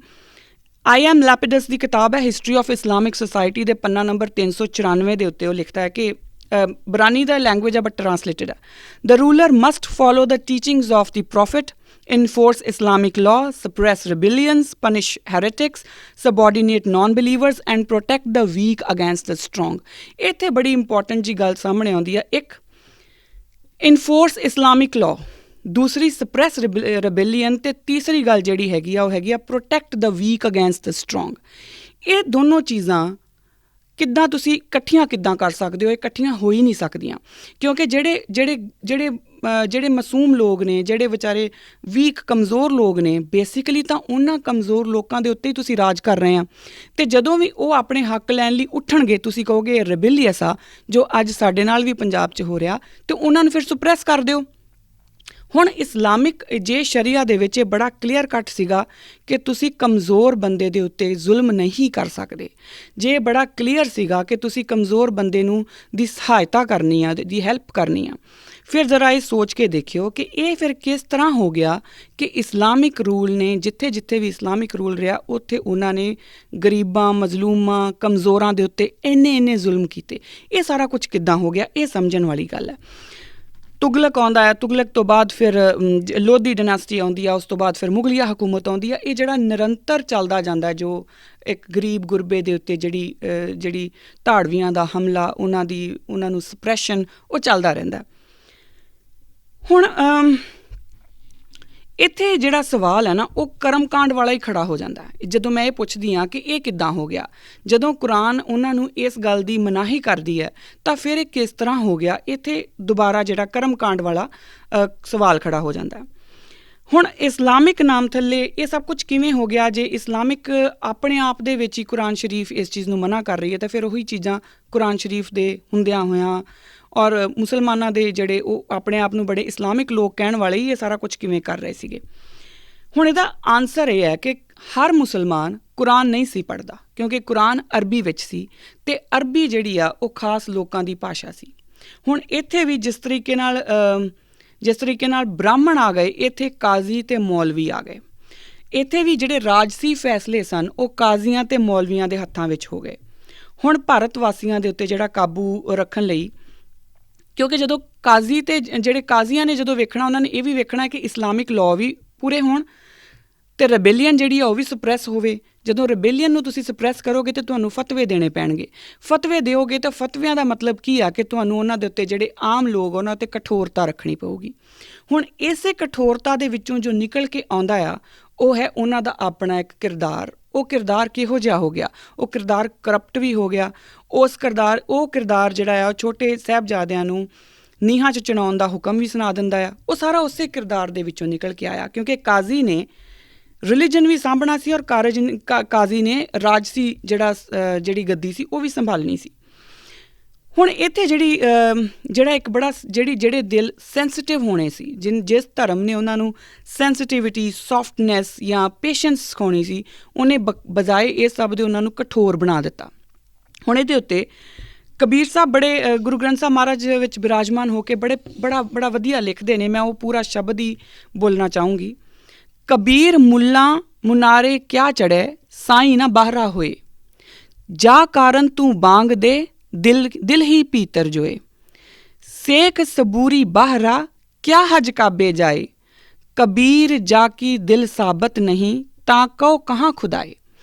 S1: ਆਈ ਐਮ ਲੈਪਿਡਸ ਦੀ ਕਿਤਾਬ ਹੈ, ਹਿਸਟਰੀ ਆਫ ਇਸਲਾਮਿਕ ਸੋਸਾਇਟੀ ਦੇ ਪੰਨਾ ਨੰਬਰ 394 ਦੇ ਉੱਤੇ ਉਹ ਲਿਖਦਾ ਹੈ ਕਿ ਬਰਾਨੀ ਦਾ ਲੈਂਗੁਏਜ ਹੈ ਬਟ ਟਰਾਂਸਲੇਟਡ ਹੈ। The ruler must follow the teachings of the prophet, enforce Islamic law, suppress rebellions, punish heretics, subordinate non-believers and protect the weak against the strong। ਇੱਥੇ ਬੜੀ ਇੰਪੋਰਟੈਂਟ ਜੀ ਗੱਲ ਸਾਹਮਣੇ ਆਉਂਦੀ ਹੈ। ਇੱਕ, enforce Islamic law, ਦੂਸਰੀ suppress rebellion, ਅਤੇ ਤੀਸਰੀ ਗੱਲ ਜਿਹੜੀ ਹੈਗੀ ਆ ਉਹ ਹੈਗੀ ਆ protect the weak against the strong। ਇਹ ਦੋਨੋਂ ਚੀਜ਼ਾਂ ਕਿੱਦਾਂ ਤੁਸੀਂ ਇਕੱਠੀਆਂ ਕਿੱਦਾਂ ਕਰ ਸਕਦੇ ਹੋ? ਇਹ ਇਕੱਠੀਆਂ ਹੋ ਹੀ ਨਹੀਂ ਸਕਦੀਆਂ, ਕਿਉਂਕਿ ਜਿਹੜੇ ਜਿਹੜੇ ਮਾਸੂਮ ਲੋਕ ਨੇ, ਜਿਹੜੇ ਵਿਚਾਰੇ ਵੀਕ ਕਮਜ਼ੋਰ ਲੋਕ ਨੇ, ਬੇਸਿਕਲੀ ਤਾਂ ਉਹਨਾਂ ਕਮਜ਼ੋਰ ਲੋਕਾਂ ਦੇ ਉੱਤੇ ਹੀ ਤੁਸੀਂ ਰਾਜ ਕਰ ਰਹੇ ਆ। ਅਤੇ ਜਦੋਂ ਵੀ ਉਹ ਆਪਣੇ ਹੱਕ ਲੈਣ ਲਈ ਉੱਠਣਗੇ, ਤੁਸੀਂ ਕਹੋਗੇ ਇਹ ਰਿਬੇਲੀਅਸ ਆ, ਜੋ ਅੱਜ ਸਾਡੇ ਨਾਲ ਵੀ ਪੰਜਾਬ 'ਚ ਹੋ ਰਿਹਾ, ਅਤੇ ਉਹਨਾਂ ਨੂੰ ਫਿਰ ਸੁਪਰੈਸ ਕਰ ਦਿਓ। ਹੁਣ ਇਸਲਾਮਿਕ ਜੇ ਸ਼ਰੀਆ ਦੇ ਵਿੱਚ ਇਹ ਬੜਾ ਕਲੀਅਰ ਕੱਟ ਸੀਗਾ ਕਿ ਤੁਸੀਂ ਕਮਜ਼ੋਰ ਬੰਦੇ ਦੇ ਉੱਤੇ ਜ਼ੁਲਮ ਨਹੀਂ ਕਰ ਸਕਦੇ। ਜੇ ਬੜਾ ਕਲੀਅਰ ਸੀਗਾ ਕਿ ਤੁਸੀਂ ਕਮਜ਼ੋਰ ਬੰਦੇ ਨੂੰ ਦੀ ਸਹਾਇਤਾ ਕਰਨੀ ਆ, ਦੀ ਹੈਲਪ ਕਰਨੀ ਆ। ਫਿਰ ਜ਼ਰਾ ਇਹ ਸੋਚ ਕੇ ਦੇਖਿਓ ਕਿ ਇਹ ਫਿਰ ਕਿਸ ਤਰ੍ਹਾਂ ਹੋ ਗਿਆ ਕਿ ਇਸਲਾਮਿਕ ਰੂਲ ਨੇ, ਜਿੱਥੇ ਜਿੱਥੇ ਵੀ ਇਸਲਾਮਿਕ ਰੂਲ ਰਿਹਾ, ਉੱਥੇ ਉਹਨਾਂ ਨੇ ਗਰੀਬਾਂ, ਮਜ਼ਲੂਮਾਂ, ਕਮਜ਼ੋਰਾਂ ਦੇ ਉੱਤੇ ਇੰਨੇ ਜ਼ੁਲਮ ਕੀਤੇ। ਇਹ ਸਾਰਾ ਕੁਝ ਕਿੱਦਾਂ ਹੋ ਗਿਆ, ਇਹ ਸਮਝਣ ਵਾਲੀ ਗੱਲ ਹੈ। ਤੁਗਲਕ ਆਉਂਦਾ ਹੈ, ਤੁਗਲਕ ਤੋਂ ਬਾਅਦ ਫਿਰ ਲੋਧੀ ਡਾਇਨਾਸਟੀ ਆਉਂਦੀ ਆ, ਉਸ ਤੋਂ ਬਾਅਦ ਫਿਰ ਮੁਗਲੀਆ ਹਕੂਮਤ ਆਉਂਦੀ ਆ। ਇਹ ਜਿਹੜਾ ਨਿਰੰਤਰ ਚੱਲਦਾ ਜਾਂਦਾ, ਜੋ ਇੱਕ ਗਰੀਬ ਗੁਰਬੇ ਦੇ ਉੱਤੇ ਜਿਹੜੀ ਧਾੜਵੀਆਂ ਦਾ ਹਮਲਾ, ਉਹਨਾਂ ਨੂੰ ਸਪਰੈਸ਼ਨ, ਉਹ ਚੱਲਦਾ ਰਹਿੰਦਾ। ਹੁਣ ਇੱਥੇ ਜਿਹੜਾ ਸਵਾਲ ਹੈ ਨਾ, ਉਹ ਕਰਮਕਾਂਡ ਵਾਲਾ ਹੀ ਖੜਾ ਹੋ ਜਾਂਦਾ ਹੈ। ਜਦੋਂ ਮੈਂ ਇਹ ਪੁੱਛਦੀ ਹਾਂ ਕਿ ਇਹ ਕਿੱਦਾਂ ਹੋ ਗਿਆ, ਜਦੋਂ ਕੁਰਾਨ ਉਹਨਾਂ ਨੂੰ ਇਸ ਗੱਲ ਦੀ ਮਨਾਹੀ ਕਰਦੀ ਹੈ, ਤਾਂ ਫਿਰ ਇਹ ਕਿਸ ਤਰ੍ਹਾਂ ਹੋ ਗਿਆ, ਇੱਥੇ ਦੁਬਾਰਾ ਜਿਹੜਾ ਕਰਮਕਾਂਡ ਵਾਲਾ ਸਵਾਲ ਖੜਾ ਹੋ ਜਾਂਦਾ ਹੈ। ਹੁਣ ਇਸਲਾਮਿਕ ਨਾਮ ਥੱਲੇ ਇਹ ਸਭ ਕੁਝ ਕਿਵੇਂ ਹੋ ਗਿਆ? ਜੇ ਇਸਲਾਮਿਕ ਆਪਣੇ ਆਪ ਦੇ ਵਿੱਚ ਹੀ ਕੁਰਾਨ ਸ਼ਰੀਫ ਇਸ ਚੀਜ਼ ਨੂੰ ਮਨਾ ਕਰ ਰਹੀ ਹੈ, ਤਾਂ ਫਿਰ ਉਹੀ ਚੀਜ਼ਾਂ ਕੁਰਾਨ ਸ਼ਰੀਫ ਦੇ ਹੁੰਦਿਆਂ ਹੋਇਆਂ ਔਰ ਮੁਸਲਮਾਨਾਂ ਦੇ ਜਿਹੜੇ ਉਹ ਆਪਣੇ ਆਪ ਨੂੰ ਬੜੇ ਇਸਲਾਮਿਕ ਲੋਕ ਕਹਿਣ ਵਾਲੇ ਹੀ ਇਹ ਸਾਰਾ ਕੁਝ ਕਿਵੇਂ ਕਰ ਰਹੇ ਸੀਗੇ? ਹੁਣ ਇਹਦਾ ਆਨਸਰ ਇਹ ਹੈ ਕਿ ਹਰ ਮੁਸਲਮਾਨ ਕੁਰਾਨ ਨਹੀਂ ਸੀ ਪੜ੍ਹਦਾ, ਕਿਉਂਕਿ ਕੁਰਾਨ ਅਰਬੀ ਵਿੱਚ ਸੀ, ਅਤੇ ਅਰਬੀ ਜਿਹੜੀ ਆ ਉਹ ਖਾਸ ਲੋਕਾਂ ਦੀ ਭਾਸ਼ਾ ਸੀ। ਹੁਣ ਇੱਥੇ ਵੀ ਜਿਸ ਤਰੀਕੇ ਨਾਲ ਬ੍ਰਾਹਮਣ ਆ ਗਏ, ਇੱਥੇ ਕਾਜ਼ੀ ਅਤੇ ਮੌਲਵੀ ਆ ਗਏ। ਇੱਥੇ ਵੀ ਜਿਹੜੇ ਰਾਜਸੀ ਫੈਸਲੇ ਸਨ, ਉਹ ਕਾਜ਼ੀਆਂ ਅਤੇ ਮੌਲਵੀਆਂ ਦੇ ਹੱਥਾਂ ਵਿੱਚ ਹੋ ਗਏ। ਹੁਣ ਭਾਰਤ ਵਾਸੀਆਂ ਦੇ ਉੱਤੇ ਜਿਹੜਾ ਕਾਬੂ ਰੱਖਣ ਲਈ, ਕਿਉਂਕਿ ਜਦੋਂ ਕਾਜ਼ੀ ਅਤੇ ਜਿਹੜੇ ਕਾਜ਼ੀਆਂ ਨੇ ਜਦੋਂ ਵੇਖਣਾ, ਉਹਨਾਂ ਨੇ ਇਹ ਵੀ ਵੇਖਣਾ ਕਿ ਇਸਲਾਮਿਕ ਲਾਅ ਵੀ ਪੂਰੇ ਹੋਣ ਅਤੇ ਰਿਬੇਲੀਅਨ ਜਿਹੜੀ ਆ ਉਹ ਵੀ ਸਪਰੈਸ ਹੋਵੇ। ਜਦੋਂ ਰਿਬੇਲੀਅਨ ਨੂੰ ਤੁਸੀਂ ਸਪਰੈਸ ਕਰੋਗੇ ਤਾਂ ਤੁਹਾਨੂੰ ਫਤਵੇ ਦੇਣੇ ਪੈਣਗੇ। ਫਤਵੇ ਦਿਓਗੇ ਤਾਂ ਫਤਵਿਆਂ ਦਾ ਮਤਲਬ ਕੀ ਆ ਕਿ ਤੁਹਾਨੂੰ ਉਹਨਾਂ ਦੇ ਉੱਤੇ ਜਿਹੜੇ ਆਮ ਲੋਕ, ਉਹਨਾਂ 'ਤੇ ਕਠੋਰਤਾ ਰੱਖਣੀ ਪਊਗੀ। ਹੁਣ ਇਸੇ ਕਠੋਰਤਾ ਦੇ ਵਿੱਚੋਂ ਜੋ ਨਿਕਲ ਕੇ ਆਉਂਦਾ ਆ, ਉਹ ਹੈ ਉਹਨਾਂ ਦਾ ਆਪਣਾ ਇੱਕ ਕਿਰਦਾਰ। ਉਹ ਕਿਰਦਾਰ ਕਿਹੋ ਜਿਹਾ ਹੋ ਗਿਆ? ਉਹ ਕਿਰਦਾਰ ਕਰਪਟ ਵੀ ਹੋ ਗਿਆ। ਉਹ ਕਿਰਦਾਰ ਜਿਹੜਾ ਆ, ਉਹ ਛੋਟੇ ਸਾਹਿਬਜ਼ਾਦਿਆਂ ਨੂੰ ਨੀਹਾਂ 'ਚ ਚਿਣਾਉਣ ਦਾ ਹੁਕਮ ਵੀ ਸੁਣਾ ਦਿੰਦਾ ਆ। ਉਹ ਸਾਰਾ ਉਸੇ ਕਿਰਦਾਰ ਦੇ ਵਿੱਚੋਂ ਨਿਕਲ ਕੇ ਆਇਆ, ਕਿਉਂਕਿ ਕਾਜ਼ੀ ਨੇ ਰਿਲੀਜਨ ਵੀ ਸਾਂਭਣਾ ਸੀ, ਔਰ ਕਾਜ਼ੀ ਨੇ ਰਾਜਸੀ ਜਿਹੜੀ ਗੱਦੀ ਸੀ ਉਹ ਵੀ ਸੰਭਾਲਣੀ ਸੀ। ਹੁਣ ਇੱਥੇ ਜਿਹੜੇ ਦਿਲ ਸੈਂਸਿਟਿਵ ਹੋਣੇ ਸੀ, ਜਿਸ ਧਰਮ ਨੇ ਉਹਨਾਂ ਨੂੰ ਸੈਂਸਿਟਿਵਿਟੀ, ਸੌਫਟਨੈਸ ਜਾਂ ਪੇਸ਼ੈਂਸ ਸਿਖਾਉਣੀ ਸੀ, ਉਹਨੇ ਬਜਾਏ ਇਹ ਸਭ ਦੇ ਉਹਨਾਂ ਨੂੰ ਕਠੋਰ ਬਣਾ ਦਿੱਤਾ। ਹੁਣ ਇਹਦੇ ਉੱਤੇ ਕਬੀਰ ਸਾਹਿਬ ਬੜੇ ਗੁਰੂ ਗ੍ਰੰਥ ਸਾਹਿਬ ਮਹਾਰਾਜ ਵਿੱਚ ਬਿਰਾਜਮਾਨ ਹੋ ਕੇ ਬੜਾ ਵਧੀਆ ਲਿਖਦੇ ਨੇ। ਮੈਂ ਉਹ ਪੂਰਾ ਸ਼ਬਦ ਹੀ ਬੋਲਣਾ ਚਾਹੂੰਗੀ। ਕਬੀਰ ਮੁੱਲਾ ਮੁਨਾਰੇ ਕਿਆ ਚੜ੍ਹੇ, ਸਾਈਂ ਨਾ ਬਾਹਰਾ ਹੋਏ, ਜਾ ਕਾਰਨ ਤੂੰ ਬਾਂਗ ਦੇ, ਦਿਲ ਹੀ ਪੀਤਰ ਜੋਏ, ਸੇਖ ਸਬੂਰੀ ਬਾਹਰਾ ਕਿਆ ਹਜ ਕਾਬੇ ਜਾਏ, ਕਬੀਰ ਜਾ ਕੀ ਦਿਲ ਸਾਬਤ ਨਹੀਂ, ਤਾਂ ਕਹੋ ਕਹਾਂ ਖੁਦਾਏ।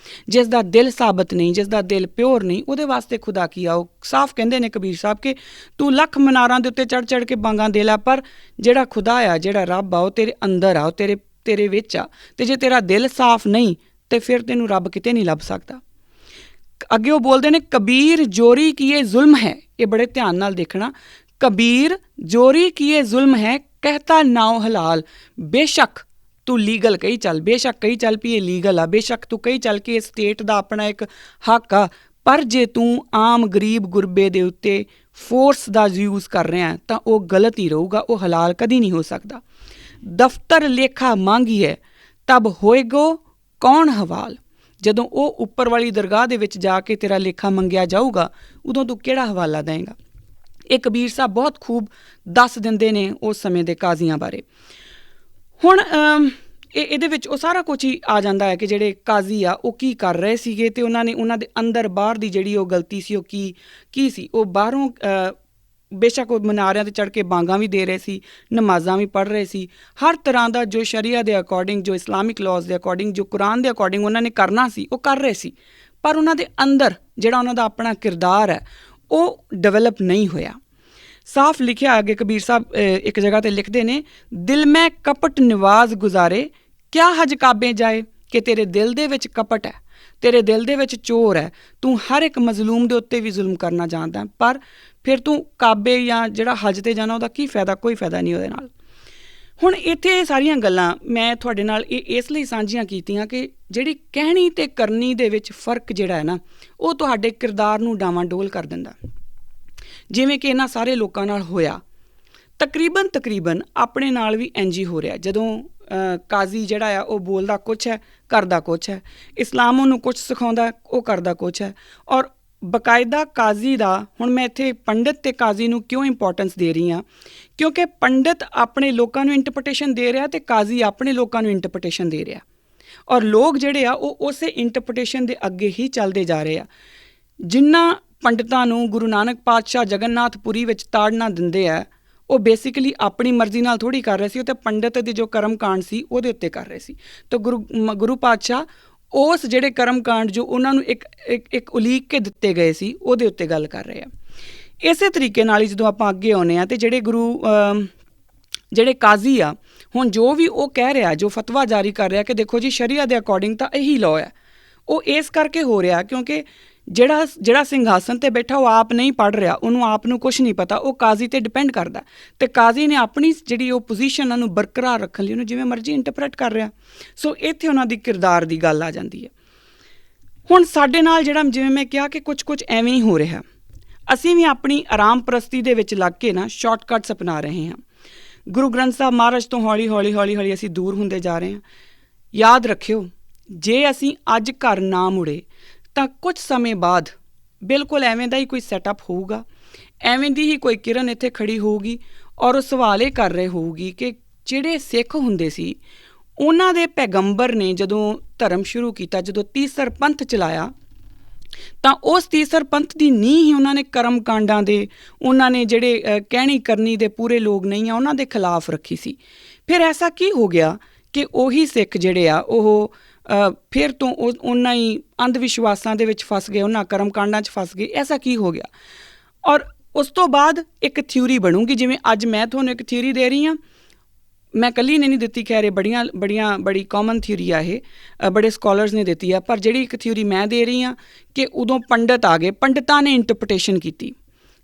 S1: ਜਿਸ ਦਾ ਦਿਲ ਸਾਬਤ ਨਹੀਂ, ਜਿਸ ਦਾ ਦਿਲ ਪਿਓਰ ਨਹੀਂ, ਉਹਦੇ ਵਾਸਤੇ ਖੁਦਾ ਕੀ ਆ? ਉਹ ਸਾਫ਼ ਕਹਿੰਦੇ ਨੇ ਕਬੀਰ ਸਾਹਿਬ ਕਿ ਤੂੰ ਲੱਖ ਮਨਾਰਾਂ ਦੇ ਉੱਤੇ ਚੜ੍ਹ ਕੇ ਬਾਂਗਾਂ ਦੇ ਲੈ, ਪਰ ਜਿਹੜਾ ਖੁਦਾ ਆ, ਜਿਹੜਾ ਰੱਬ ਆ, ਉਹ ਤੇਰੇ ਅੰਦਰ ਆ, ਉਹ ਤੇਰੇ ਵਿੱਚ ਆ। ਅਤੇ ਜੇ ਤੇਰਾ ਦਿਲ ਸਾਫ਼ ਨਹੀਂ, ਤਾਂ ਫਿਰ ਤੈਨੂੰ ਰੱਬ ਕਿਤੇ ਨਹੀਂ ਲੱਭ ਸਕਦਾ। ਅੱਗੇ ਉਹ ਬੋਲਦੇ ਨੇ, ਕਬੀਰ ਜੋਰੀ ਕੀਏ ਜ਼ੁਲਮ ਹੈ। ਇਹ ਬੜੇ ਧਿਆਨ ਨਾਲ ਦੇਖਣਾ। ਕਬੀਰ ਜੋਰੀ ਕੀਏ ਜ਼ੁਲਮ ਹੈ, ਕਹਿਤਾ ਨਾਉ ਹਲਾਲ, ਬੇਸ਼ੱਕ ਤੂੰ ਲੀਗਲ ਕਹੀ ਚੱਲ, ਬੇਸ਼ੱਕ ਕਹੀ ਚੱਲ ਵੀ ਇਹ ਲੀਗਲ ਆ, ਬੇਸ਼ੱਕ ਤੂੰ ਕਹੀ ਚੱਲ ਕਿ ਇਹ ਸਟੇਟ ਦਾ ਆਪਣਾ ਇੱਕ ਹੱਕ ਆ, ਪਰ ਜੇ ਤੂੰ ਆਮ ਗਰੀਬ ਗੁਰਬੇ ਦੇ ਉੱਤੇ ਫੋਰਸ ਦਾ ਯੂਜ਼ ਕਰ ਰਿਹਾ ਤਾਂ ਉਹ ਗਲਤ ਹੀ ਰਹੂਗਾ, ਉਹ ਹਲਾਲ ਕਦੀ ਨਹੀਂ ਹੋ ਸਕਦਾ। ਦਫ਼ਤਰ ਲੇਖਾ ਮੰਗੀਏ ਤਬ ਹੋਏਗੋ ਕੌਣ ਹਵਾਲ। ਜਦੋਂ ਉਹ ਉੱਪਰ ਵਾਲੀ ਦਰਗਾਹ ਦੇ ਵਿੱਚ ਜਾ ਕੇ ਤੇਰਾ ਲੇਖਾ ਮੰਗਿਆ ਜਾਊਗਾ, ਉਦੋਂ ਤੂੰ ਕਿਹੜਾ ਹਵਾਲਾ ਦੇਂਗਾ? ਇਹ ਕਬੀਰ ਸਾਹਿਬ ਬਹੁਤ ਖੂਬ ਦੱਸ ਦਿੰਦੇ ਨੇ ਉਸ ਸਮੇਂ ਦੇ ਕਾਜ਼ੀਆਂ ਬਾਰੇ। ਹੁਣ ਇਹਦੇ ਵਿੱਚ ਉਹ ਸਾਰਾ ਕੁਛ ਹੀ ਆ ਜਾਂਦਾ ਹੈ ਕਿ ਜਿਹੜੇ ਕਾਜ਼ੀ ਆ ਉਹ ਕੀ ਕਰ ਰਹੇ ਸੀਗੇ, ਅਤੇ ਉਹਨਾਂ ਦੇ ਅੰਦਰ ਬਾਹਰ ਦੀ ਜਿਹੜੀ ਉਹ ਗਲਤੀ ਸੀ ਉਹ ਕੀ ਸੀ। ਉਹ ਬਾਹਰੋਂ ਬੇਸ਼ੱਕ ਉਹ ਮਨਾਰਿਆਂ 'ਤੇ ਚੜ੍ਹ ਕੇ ਬਾਂਗਾਂ ਵੀ ਦੇ ਰਹੇ ਸੀ, ਨਮਾਜ਼ਾਂ ਵੀ ਪੜ੍ਹ ਰਹੇ ਸੀ, ਹਰ ਤਰ੍ਹਾਂ ਦਾ ਜੋ ਸ਼ਰੀਆ ਦੇ ਅਕੋਰਡਿੰਗ, ਜੋ ਇਸਲਾਮਿਕ ਲਾਜ਼ ਦੇ ਅਕੋਰਡਿੰਗ, ਜੋ ਕੁਰਾਨ ਦੇ ਅਕੋਰਡਿੰਗ ਉਹਨਾਂ ਨੇ ਕਰਨਾ ਸੀ ਉਹ ਕਰ ਰਹੇ ਸੀ, ਪਰ ਉਹਨਾਂ ਦੇ ਅੰਦਰ ਜਿਹੜਾ ਉਹਨਾਂ ਦਾ ਆਪਣਾ ਕਿਰਦਾਰ ਹੈ ਉਹ ਡਿਵੈਲਪ ਨਹੀਂ ਹੋਇਆ। ਸਾਫ਼ ਲਿਖਿਆ ਅੱਗੇ ਕਬੀਰ ਸਾਹਿਬ ਇੱਕ ਜਗ੍ਹਾ 'ਤੇ ਲਿਖਦੇ ਨੇ, ਦਿਲ ਮੈਂ ਕਪਟ ਨਿਵਾਜ਼ ਗੁਜ਼ਾਰੇ, ਕਿਆ ਹਜ ਕਾਬੇ ਜਾਏ, ਕਿ ਤੇਰੇ ਦਿਲ ਦੇ ਵਿੱਚ ਕਪਟ ਹੈ, ਤੇਰੇ ਦਿਲ ਦੇ ਵਿੱਚ ਚੋਰ ਹੈ, ਤੂੰ ਹਰ ਇੱਕ ਮਜ਼ਲੂਮ ਦੇ ਉੱਤੇ ਵੀ ਜ਼ੁਲਮ ਕਰਨਾ ਜਾਣਦਾ, ਪਰ ਫਿਰ ਤੂੰ ਕਾਬੇ ਜਾਂ ਜਿਹੜਾ ਹਜ 'ਤੇ ਜਾਣਾ ਉਹਦਾ ਕੀ ਫਾਇਦਾ? ਕੋਈ ਫਾਇਦਾ ਨਹੀਂ ਉਹਦੇ ਨਾਲ। ਹੁਣ ਇੱਥੇ ਇਹ ਸਾਰੀਆਂ ਗੱਲਾਂ ਮੈਂ ਤੁਹਾਡੇ ਨਾਲ ਇਹ ਇਸ ਲਈ ਸਾਂਝੀਆਂ ਕੀਤੀਆਂ ਕਿ ਜਿਹੜੀ ਕਹਿਣੀ ਅਤੇ ਕਰਨੀ ਦੇ ਵਿੱਚ ਫ਼ਰਕ ਜਿਹੜਾ ਹੈ ਨਾ, ਉਹ ਤੁਹਾਡੇ ਕਿਰਦਾਰ ਨੂੰ ਡਾਵਾਂਡੋਲ ਕਰ ਦਿੰਦਾ। ਜਿਵੇਂ ਕਿ ਇਹਨਾਂ ਸਾਰੇ ਲੋਕਾਂ ਨਾਲ ਹੋਇਆ, ਤਕਰੀਬਨ ਆਪਣੇ ਨਾਲ ਵੀ ਇੰਝ ਹੀ ਹੋ ਰਿਹਾ। ਜਦੋਂ ਕਾਜ਼ੀ ਜਿਹੜਾ ਆ ਉਹ ਬੋਲਦਾ ਕੁਛ ਹੈ, ਕਰਦਾ ਕੁਛ ਹੈ। ਇਸਲਾਮ ਉਹਨੂੰ ਕੁਛ ਸਿਖਾਉਂਦਾ, ਉਹ ਕਰਦਾ ਕੁਛ ਹੈ। ਔਰ ਬਕਾਇਦਾ ਕਾਜ਼ੀ ਦਾ, ਹੁਣ ਮੈਂ ਇੱਥੇ ਪੰਡਿਤ ਅਤੇ ਕਾਜ਼ੀ ਨੂੰ ਕਿਉਂ ਇੰਪੋਰਟੈਂਸ ਦੇ ਰਹੀ ਹਾਂ, ਕਿਉਂਕਿ ਪੰਡਿਤ ਆਪਣੇ ਲੋਕਾਂ ਨੂੰ ਇੰਟਰਪ੍ਰੀਟੇਸ਼ਨ ਦੇ ਰਿਹਾ ਅਤੇ ਕਾਜ਼ੀ ਆਪਣੇ ਲੋਕਾਂ ਨੂੰ ਇੰਟਰਪ੍ਰੀਟੇਸ਼ਨ ਦੇ ਰਿਹਾ। ਔਰ ਲੋਕ ਜਿਹੜੇ ਆ ਉਹ ਉਸੇ ਇੰਟਰਪ੍ਰੀਟੇਸ਼ਨ ਦੇ ਅੱਗੇ ਹੀ ਚੱਲਦੇ ਜਾ ਰਹੇ ਆ। ਜਿਨ੍ਹਾਂ ਪੰਡਿਤਾਂ ਨੂੰ ਗੁਰੂ ਨਾਨਕ ਪਾਤਸ਼ਾਹ ਜਗਨਨਾਥਪੁਰੀ ਵਿੱਚ ਤਾੜਨਾ ਦਿੰਦੇ ਆ, ਉਹ ਬੇਸਿਕਲੀ ਆਪਣੀ ਮਰਜ਼ੀ ਨਾਲ ਥੋੜ੍ਹੀ ਕਰ ਰਹੇ ਸੀ, ਉਹ ਤਾਂ ਪੰਡਿਤ ਦੇ ਜੋ ਕਰਮ ਕਾਂਡ ਸੀ ਉਹਦੇ ਉੱਤੇ ਕਰ ਰਹੇ ਸੀ। ਤਾਂ ਗੁਰੂ ਪਾਤਸ਼ਾਹ ਉਸ ਜਿਹੜੇ ਕਰਮ ਕਾਂਡ ਜੋ ਉਹਨਾਂ ਨੂੰ ਇੱਕ ਉਲੀਕ ਕੇ ਦਿੱਤੇ ਗਏ ਸੀ, ਉਹਦੇ ਉੱਤੇ ਗੱਲ ਕਰ ਰਹੇ ਆ। ਇਸੇ ਤਰੀਕੇ ਨਾਲ ਹੀ ਜਦੋਂ ਆਪਾਂ ਅੱਗੇ ਆਉਂਦੇ ਹਾਂ, ਅਤੇ ਜਿਹੜੇ ਕਾਜ਼ੀ ਆ, ਹੁਣ ਜੋ ਵੀ ਉਹ ਕਹਿ ਰਿਹਾ, ਜੋ ਫਤਵਾ ਜਾਰੀ ਕਰ ਰਿਹਾ ਕਿ ਦੇਖੋ ਜੀ ਸ਼ਰੀਆ ਦੇ ਅਕੋਰਡਿੰਗ ਤਾਂ ਇਹੀ ਲਾਅ ਹੈ, ਉਹ ਇਸ ਕਰਕੇ ਹੋ ਰਿਹਾ ਕਿਉਂਕਿ ਜਿਹੜਾ ਸਿੰਘਾਸਨ 'ਤੇ ਬੈਠਾ ਉਹ ਆਪ ਨਹੀਂ ਪੜ੍ਹ ਰਿਹਾ, ਉਹਨੂੰ ਆਪ ਨੂੰ ਕੁਛ ਨਹੀਂ ਪਤਾ, ਉਹ ਕਾਜ਼ੀ 'ਤੇ ਡਿਪੈਂਡ ਕਰਦਾ। ਅਤੇ ਕਾਜ਼ੀ ਨੇ ਆਪਣੀ ਜਿਹੜੀ ਉਹ ਪੋਜੀਸ਼ਨ ਉਹਨੂੰ ਬਰਕਰਾਰ ਰੱਖਣ ਲਈ ਉਹਨੂੰ ਜਿਵੇਂ ਮਰਜ਼ੀ ਇੰਟਰਪ੍ਰੇਟ ਕਰ ਰਿਹਾ। ਸੋ ਇੱਥੇ ਉਹਨਾਂ ਦੀ ਕਿਰਦਾਰ ਦੀ ਗੱਲ ਆ ਜਾਂਦੀ ਹੈ। ਹੁਣ ਸਾਡੇ ਨਾਲ ਜਿਹੜਾ, ਜਿਵੇਂ ਮੈਂ ਕਿਹਾ ਕਿ ਕੁਛ ਐਵੇਂ ਹੀ ਹੋ ਰਿਹਾ। ਅਸੀਂ ਵੀ ਆਪਣੀ ਆਰਾਮ ਪ੍ਰਸਤੀ ਦੇ ਵਿੱਚ ਲੱਗ ਕੇ ਨਾ ਸ਼ਾਰਟਕਟਸ ਅਪਣਾ ਰਹੇ ਹਾਂ। ਗੁਰੂ ਗ੍ਰੰਥ ਸਾਹਿਬ ਮਹਾਰਾਜ ਤੋਂ ਹੌਲੀ ਅਸੀਂ ਦੂਰ ਹੁੰਦੇ ਜਾ ਰਹੇ ਹਾਂ। ਯਾਦ ਰੱਖਿਓ, ਜੇ ਅਸੀਂ ਅੱਜ ਘਰ ਨਾ ਮੁੜੇ ਤਾਂ ਕੁਝ ਸਮੇਂ ਬਾਅਦ ਬਿਲਕੁਲ ਐਵੇਂ ਦਾ ਹੀ ਕੋਈ ਸੈਟਅਪ ਹੋਊਗਾ, ਐਵੇਂ ਦੀ ਹੀ ਕੋਈ ਕਿਰਨ ਇੱਥੇ ਖੜੀ ਹੋਊਗੀ ਔਰ ਉਹ ਸਵਾਲ ਇਹ ਕਰ ਰਹੇ ਹੋਊਗੀ ਕਿ ਜਿਹੜੇ ਸਿੱਖ ਹੁੰਦੇ ਸੀ, ਉਹਨਾਂ ਦੇ ਪੈਗੰਬਰ ਨੇ ਜਦੋਂ ਧਰਮ ਸ਼ੁਰੂ ਕੀਤਾ, ਜਦੋਂ ਤੀਸਰ ਪੰਥ ਚਲਾਇਆ, ਤਾਂ ਉਸ ਤੀਸਰ ਪੰਥ ਦੀ ਨੀਂਹ ਹੀ ਉਹਨਾਂ ਨੇ ਕਰਮ ਕਾਂਡਾਂ ਦੇ, ਉਹਨਾਂ ਨੇ ਜਿਹੜੇ ਕਹਿਣੀ ਕਰਨੀ ਦੇ ਪੂਰੇ ਲੋਕ ਨਹੀਂ ਆ, ਉਹਨਾਂ ਦੇ ਖਿਲਾਫ ਰੱਖੀ ਸੀ। ਫਿਰ ਐਸਾ ਕੀ ਹੋ ਗਿਆ ਕਿ ਉਹੀ ਸਿੱਖ ਜਿਹੜੇ ਆ ਉਹ ਫਿਰ ਤੋਂ ਉਹਨਾਂ ਹੀ ਅੰਧ ਵਿਸ਼ਵਾਸਾਂ ਦੇ ਵਿੱਚ ਫਸ ਗਏ, ਉਹਨਾਂ ਕਰਮ ਕਾਂਡਾਂ 'ਚ ਫਸ ਗਏ। ਐਸਾ ਕੀ ਹੋ ਗਿਆ? ਔਰ ਉਸ ਤੋਂ ਬਾਅਦ ਇੱਕ ਥਿਊਰੀ ਬਣੂਗੀ, ਜਿਵੇਂ ਅੱਜ ਮੈਂ ਤੁਹਾਨੂੰ ਇੱਕ ਥਿਊਰੀ ਦੇ ਰਹੀ ਹਾਂ। ਮੈਂ ਇਕੱਲੀ ਨੇ ਨਹੀਂ ਦਿੱਤੀ, ਖੈਰ ਇਹ ਬੜੀ ਕਾਮਨ ਥਿਊਰੀ ਆ, ਇਹ ਬੜੇ ਸਕੋਲਰਸ ਨੇ ਦਿੱਤੀ ਆ। ਪਰ ਜਿਹੜੀ ਇੱਕ ਥਿਊਰੀ ਮੈਂ ਦੇ ਰਹੀ ਹਾਂ ਕਿ ਉਦੋਂ ਪੰਡਿਤ ਆ ਗਏ, ਪੰਡਿਤਾਂ ਨੇ ਇੰਟਰਪ੍ਰੀਟੇਸ਼ਨ ਕੀਤੀ,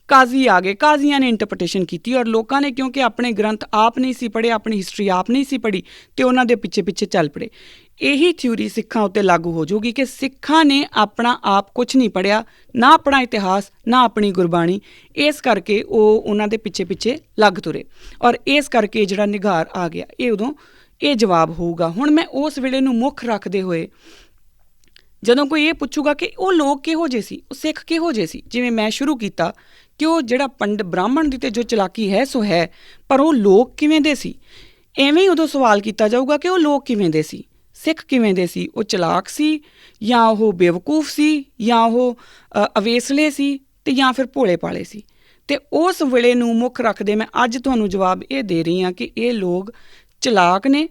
S1: ਕਾਜ਼ੀ ਆ ਗਏ, ਕਾਜ਼ੀਆਂ ਨੇ ਇੰਟਰਪ੍ਰੀਟੇਸ਼ਨ ਕੀਤੀ, ਔਰ ਲੋਕਾਂ ਨੇ ਕਿਉਂਕਿ ਆਪਣੇ ਗ੍ਰੰਥ ਆਪ ਨਹੀਂ ਸੀ ਪੜ੍ਹੇ, ਆਪਣੀ ਹਿਸਟਰੀ ਆਪ ਨਹੀਂ ਸੀ ਪੜ੍ਹੀ, ਅਤੇ ਉਹਨਾਂ ਦੇ ਪਿੱਛੇ ਚੱਲ ਪੜੇ। ਇਹੀ ਥਿਊਰੀ ਸਿੱਖਾਂ ਉੱਤੇ ਲਾਗੂ ਹੋ ਜਾਊਗੀ ਕਿ ਸਿੱਖਾਂ ਨੇ ਆਪਣਾ ਆਪ ਕੁਛ ਨਹੀਂ ਪੜ੍ਹਿਆ, ਨਾ ਆਪਣਾ ਇਤਿਹਾਸ, ਨਾ ਆਪਣੀ ਗੁਰਬਾਣੀ, ਇਸ ਕਰਕੇ ਉਹ ਉਹਨਾਂ ਦੇ ਪਿੱਛੇ ਲੱਗ ਤੁਰੇ, ਔਰ ਇਸ ਕਰਕੇ ਜਿਹੜਾ ਨਿਘਾਰ ਆ ਗਿਆ, ਇਹ ਉਦੋਂ ਇਹ ਜਵਾਬ ਹੋਊਗਾ। ਹੁਣ ਮੈਂ ਉਸ ਵੇਲੇ ਨੂੰ ਮੁੱਖ ਰੱਖਦੇ ਹੋਏ, ਜਦੋਂ ਕੋਈ ਇਹ ਪੁੱਛੂਗਾ ਕਿ ਉਹ ਲੋਕ ਕਿਹੋ ਜਿਹੇ ਸੀ, ਉਹ ਸਿੱਖ ਕਿਹੋ ਜਿਹੇ ਸੀ, ਜਿਵੇਂ ਮੈਂ ਸ਼ੁਰੂ ਕੀਤਾ ਕਿ ਉਹ ਜਿਹੜਾ ਬ੍ਰਾਹਮਣ ਦੀ ਤੇ ਜੋ ਚਲਾਕੀ ਹੈ ਸੋ ਹੈ, ਪਰ ਉਹ ਲੋਕ ਕਿਵੇਂ ਦੇ ਸੀ, ਐਵੇਂ ਹੀ ਉਦੋਂ ਸਵਾਲ ਕੀਤਾ ਜਾਊਗਾ ਕਿ ਉਹ ਲੋਕ ਕਿਵੇਂ ਦੇ ਸੀ, ਸਿੱਖ ਕਿਵੇਂ ਦੇ ਸੀ, ਉਹ ਚਲਾਕ ਸੀ ਜਾਂ ਉਹ ਬੇਵਕੂਫ ਸੀ, ਜਾਂ ਉਹ ਅਵੇਸਲੇ ਸੀ, ਅਤੇ ਜਾਂ ਫਿਰ ਭੋਲੇ ਭਾਲੇ ਸੀ। ਅਤੇ ਉਸ ਵੇਲੇ ਨੂੰ ਮੁੱਖ ਰੱਖਦੇ ਮੈਂ ਅੱਜ ਤੁਹਾਨੂੰ ਜਵਾਬ ਇਹ ਦੇ ਰਹੀ ਹਾਂ ਕਿ ਇਹ ਲੋਕ ਚਲਾਕ ਨੇ,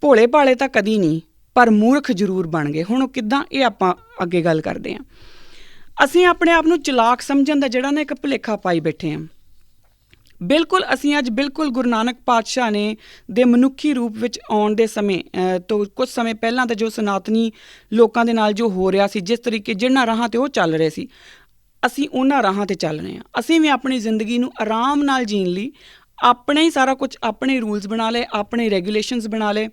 S1: ਭੋਲੇ ਭਾਲੇ ਤਾਂ ਕਦੀ ਨਹੀਂ, ਪਰ ਮੂਰਖ ਜ਼ਰੂਰ ਬਣ ਗਏ। ਹੁਣ ਉਹ ਕਿੱਦਾਂ, ਇਹ ਆਪਾਂ ਅੱਗੇ ਗੱਲ ਕਰਦੇ ਹਾਂ। ਅਸੀਂ ਆਪਣੇ ਆਪ ਨੂੰ ਚਲਾਕ ਸਮਝਣ ਦਾ ਜਿਹੜਾ ਨਾ ਇੱਕ ਭੁਲੇਖਾ ਪਾਈ ਬੈਠੇ ਹਾਂ। ਬਿਲਕੁਲ ਅਸੀਂ ਅੱਜ ਗੁਰੂ ਨਾਨਕ ਪਾਤਸ਼ਾਹ ਨੇ ਦੇ ਮਨੁੱਖੀ ਰੂਪ ਵਿੱਚ ਆਉਣ ਦੇ ਸਮੇਂ ਤੋਂ ਕੁਝ ਸਮੇਂ ਪਹਿਲਾਂ ਤਾਂ ਜੋ ਸਨਾਤਨੀ ਲੋਕਾਂ ਦੇ ਨਾਲ ਜੋ ਹੋ ਰਿਹਾ ਸੀ, ਜਿਸ ਤਰੀਕੇ ਜਿਹਨਾਂ ਰਾਹਾਂ 'ਤੇ ਉਹ ਚੱਲ ਰਹੇ ਸੀ, ਅਸੀਂ ਉਹਨਾਂ ਰਾਹਾਂ 'ਤੇ ਚੱਲ ਰਹੇ ਹਾਂ। ਅਸੀਂ ਵੀ ਆਪਣੀ ਜ਼ਿੰਦਗੀ ਨੂੰ ਆਰਾਮ ਨਾਲ ਜੀਣ ਲਈ ਆਪਣੇ ਹੀ ਸਾਰਾ ਕੁਝ, ਆਪਣੇ ਰੂਲਸ ਬਣਾ ਲਏ, ਆਪਣੇ ਰੈਗੂਲੇਸ਼ਨਸ ਬਣਾ ਲਏ।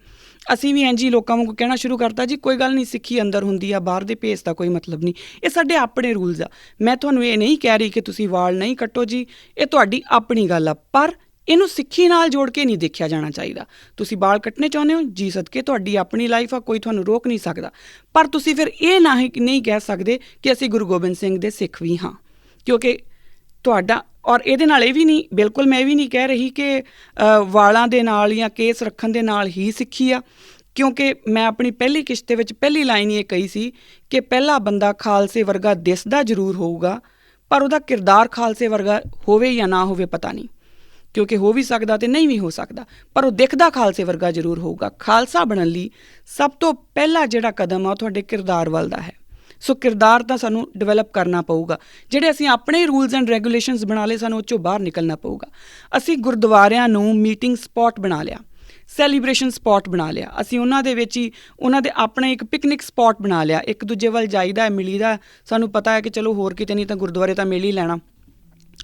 S1: ਅਸੀਂ ਵੀ ਇੰਝ ਹੀ ਲੋਕਾਂ ਵਾਂਗੂ ਕਹਿਣਾ ਸ਼ੁਰੂ ਕਰਤਾ ਜੀ ਕੋਈ ਗੱਲ ਨਹੀਂ, ਸਿੱਖੀ ਅੰਦਰ ਹੁੰਦੀ ਆ, ਬਾਹਰ ਦੇ ਭੇਸ ਦਾ ਕੋਈ ਮਤਲਬ ਨਹੀਂ, ਇਹ ਸਾਡੇ ਆਪਣੇ ਰੂਲਸ ਆ। ਮੈਂ ਤੁਹਾਨੂੰ ਇਹ ਨਹੀਂ ਕਹਿ ਰਹੀ ਕਿ ਤੁਸੀਂ ਵਾਲ ਨਹੀਂ ਕੱਟੋ ਜੀ, ਇਹ ਤੁਹਾਡੀ ਆਪਣੀ ਗੱਲ ਆ, ਪਰ ਇਹਨੂੰ ਸਿੱਖੀ ਨਾਲ ਜੋੜ ਕੇ ਨਹੀਂ ਦੇਖਿਆ ਜਾਣਾ ਚਾਹੀਦਾ। ਤੁਸੀਂ ਵਾਲ ਕੱਟਣੇ ਚਾਹੁੰਦੇ ਹੋ ਜੀ, ਸਦਕੇ, ਤੁਹਾਡੀ ਆਪਣੀ ਲਾਈਫ ਆ, ਕੋਈ ਤੁਹਾਨੂੰ ਰੋਕ ਨਹੀਂ ਸਕਦਾ, ਪਰ ਤੁਸੀਂ ਫਿਰ ਇਹ ਨਹੀਂ ਕਹਿ ਸਕਦੇ ਕਿ ਅਸੀਂ ਗੁਰੂ ਗੋਬਿੰਦ ਸਿੰਘ ਦੇ ਸਿੱਖ ਵੀ ਹਾਂ, ਕਿਉਂਕਿ ਤੁਹਾਡਾ, ਔਰ ਇਹਦੇ ਨਾਲ ਇਹ ਵੀ ਨਹੀਂ, ਬਿਲਕੁਲ ਮੈਂ ਇਹ ਵੀ ਨਹੀਂ ਕਹਿ ਰਹੀ ਕਿ ਵਾਲਾਂ ਦੇ ਨਾਲ ਜਾਂ ਕੇਸ ਰੱਖਣ ਦੇ ਨਾਲ ਹੀ ਸਿੱਖੀ ਆ, ਕਿਉਂਕਿ ਮੈਂ ਆਪਣੀ ਪਹਿਲੀ ਕਿਸ਼ਤ ਦੇ ਵਿੱਚ ਪਹਿਲੀ ਲਾਈਨ ਇਹ ਕਹੀ ਸੀ ਕਿ ਪਹਿਲਾ ਬੰਦਾ ਖਾਲਸੇ ਵਰਗਾ ਦਿਸਦਾ ਜ਼ਰੂਰ ਹੋਊਗਾ, ਪਰ ਉਹਦਾ ਕਿਰਦਾਰ ਖਾਲਸੇ ਵਰਗਾ ਹੋਵੇ ਜਾਂ ਨਾ ਹੋਵੇ ਪਤਾ ਨਹੀਂ, ਕਿਉਂਕਿ ਹੋ ਵੀ ਸਕਦਾ ਅਤੇ ਨਹੀਂ ਵੀ ਹੋ ਸਕਦਾ, ਪਰ ਉਹ ਦਿਖਦਾ ਖਾਲਸੇ ਵਰਗਾ ਜ਼ਰੂਰ ਹੋਊਗਾ। ਖਾਲਸਾ ਬਣਨ ਲਈ ਸਭ ਤੋਂ ਪਹਿਲਾ ਜਿਹੜਾ ਕਦਮ ਆ ਉਹ ਤੁਹਾਡੇ ਕਿਰਦਾਰ ਵੱਲ ਦਾ ਹੈ। ਸੋ ਕਿਰਦਾਰ ਤਾਂ ਸਾਨੂੰ ਡਿਵੈਲਪ ਕਰਨਾ ਪਊਗਾ। ਜਿਹੜੇ ਅਸੀਂ ਆਪਣੇ ਰੂਲਸ ਐਂਡ ਰੈਗੂਲੇਸ਼ਨਸ ਬਣਾ ਲਏ, ਸਾਨੂੰ ਉਹ 'ਚੋਂ ਬਾਹਰ ਨਿਕਲਣਾ ਪਊਗਾ। ਅਸੀਂ ਗੁਰਦੁਆਰਿਆਂ ਨੂੰ ਮੀਟਿੰਗ ਸਪੌਟ ਬਣਾ ਲਿਆ, ਸੈਲੀਬ੍ਰੇਸ਼ਨ ਸਪੌਟ ਬਣਾ ਲਿਆ, ਅਸੀਂ ਉਹਨਾਂ ਦੇ ਵਿੱਚ ਹੀ ਉਹਨਾਂ ਦੇ ਆਪਣੇ ਇੱਕ ਪਿਕਨਿਕ ਸਪੌਟ ਬਣਾ ਲਿਆ, ਇੱਕ ਦੂਜੇ ਵੱਲ ਜਾਈਦਾ, ਮਿਲੀਦਾ, ਸਾਨੂੰ ਪਤਾ ਹੈ ਕਿ ਚਲੋ ਹੋਰ ਕਿਤੇ ਨਹੀਂ ਤਾਂ ਗੁਰਦੁਆਰੇ ਤਾਂ ਮਿਲ ਹੀ ਲੈਣਾ।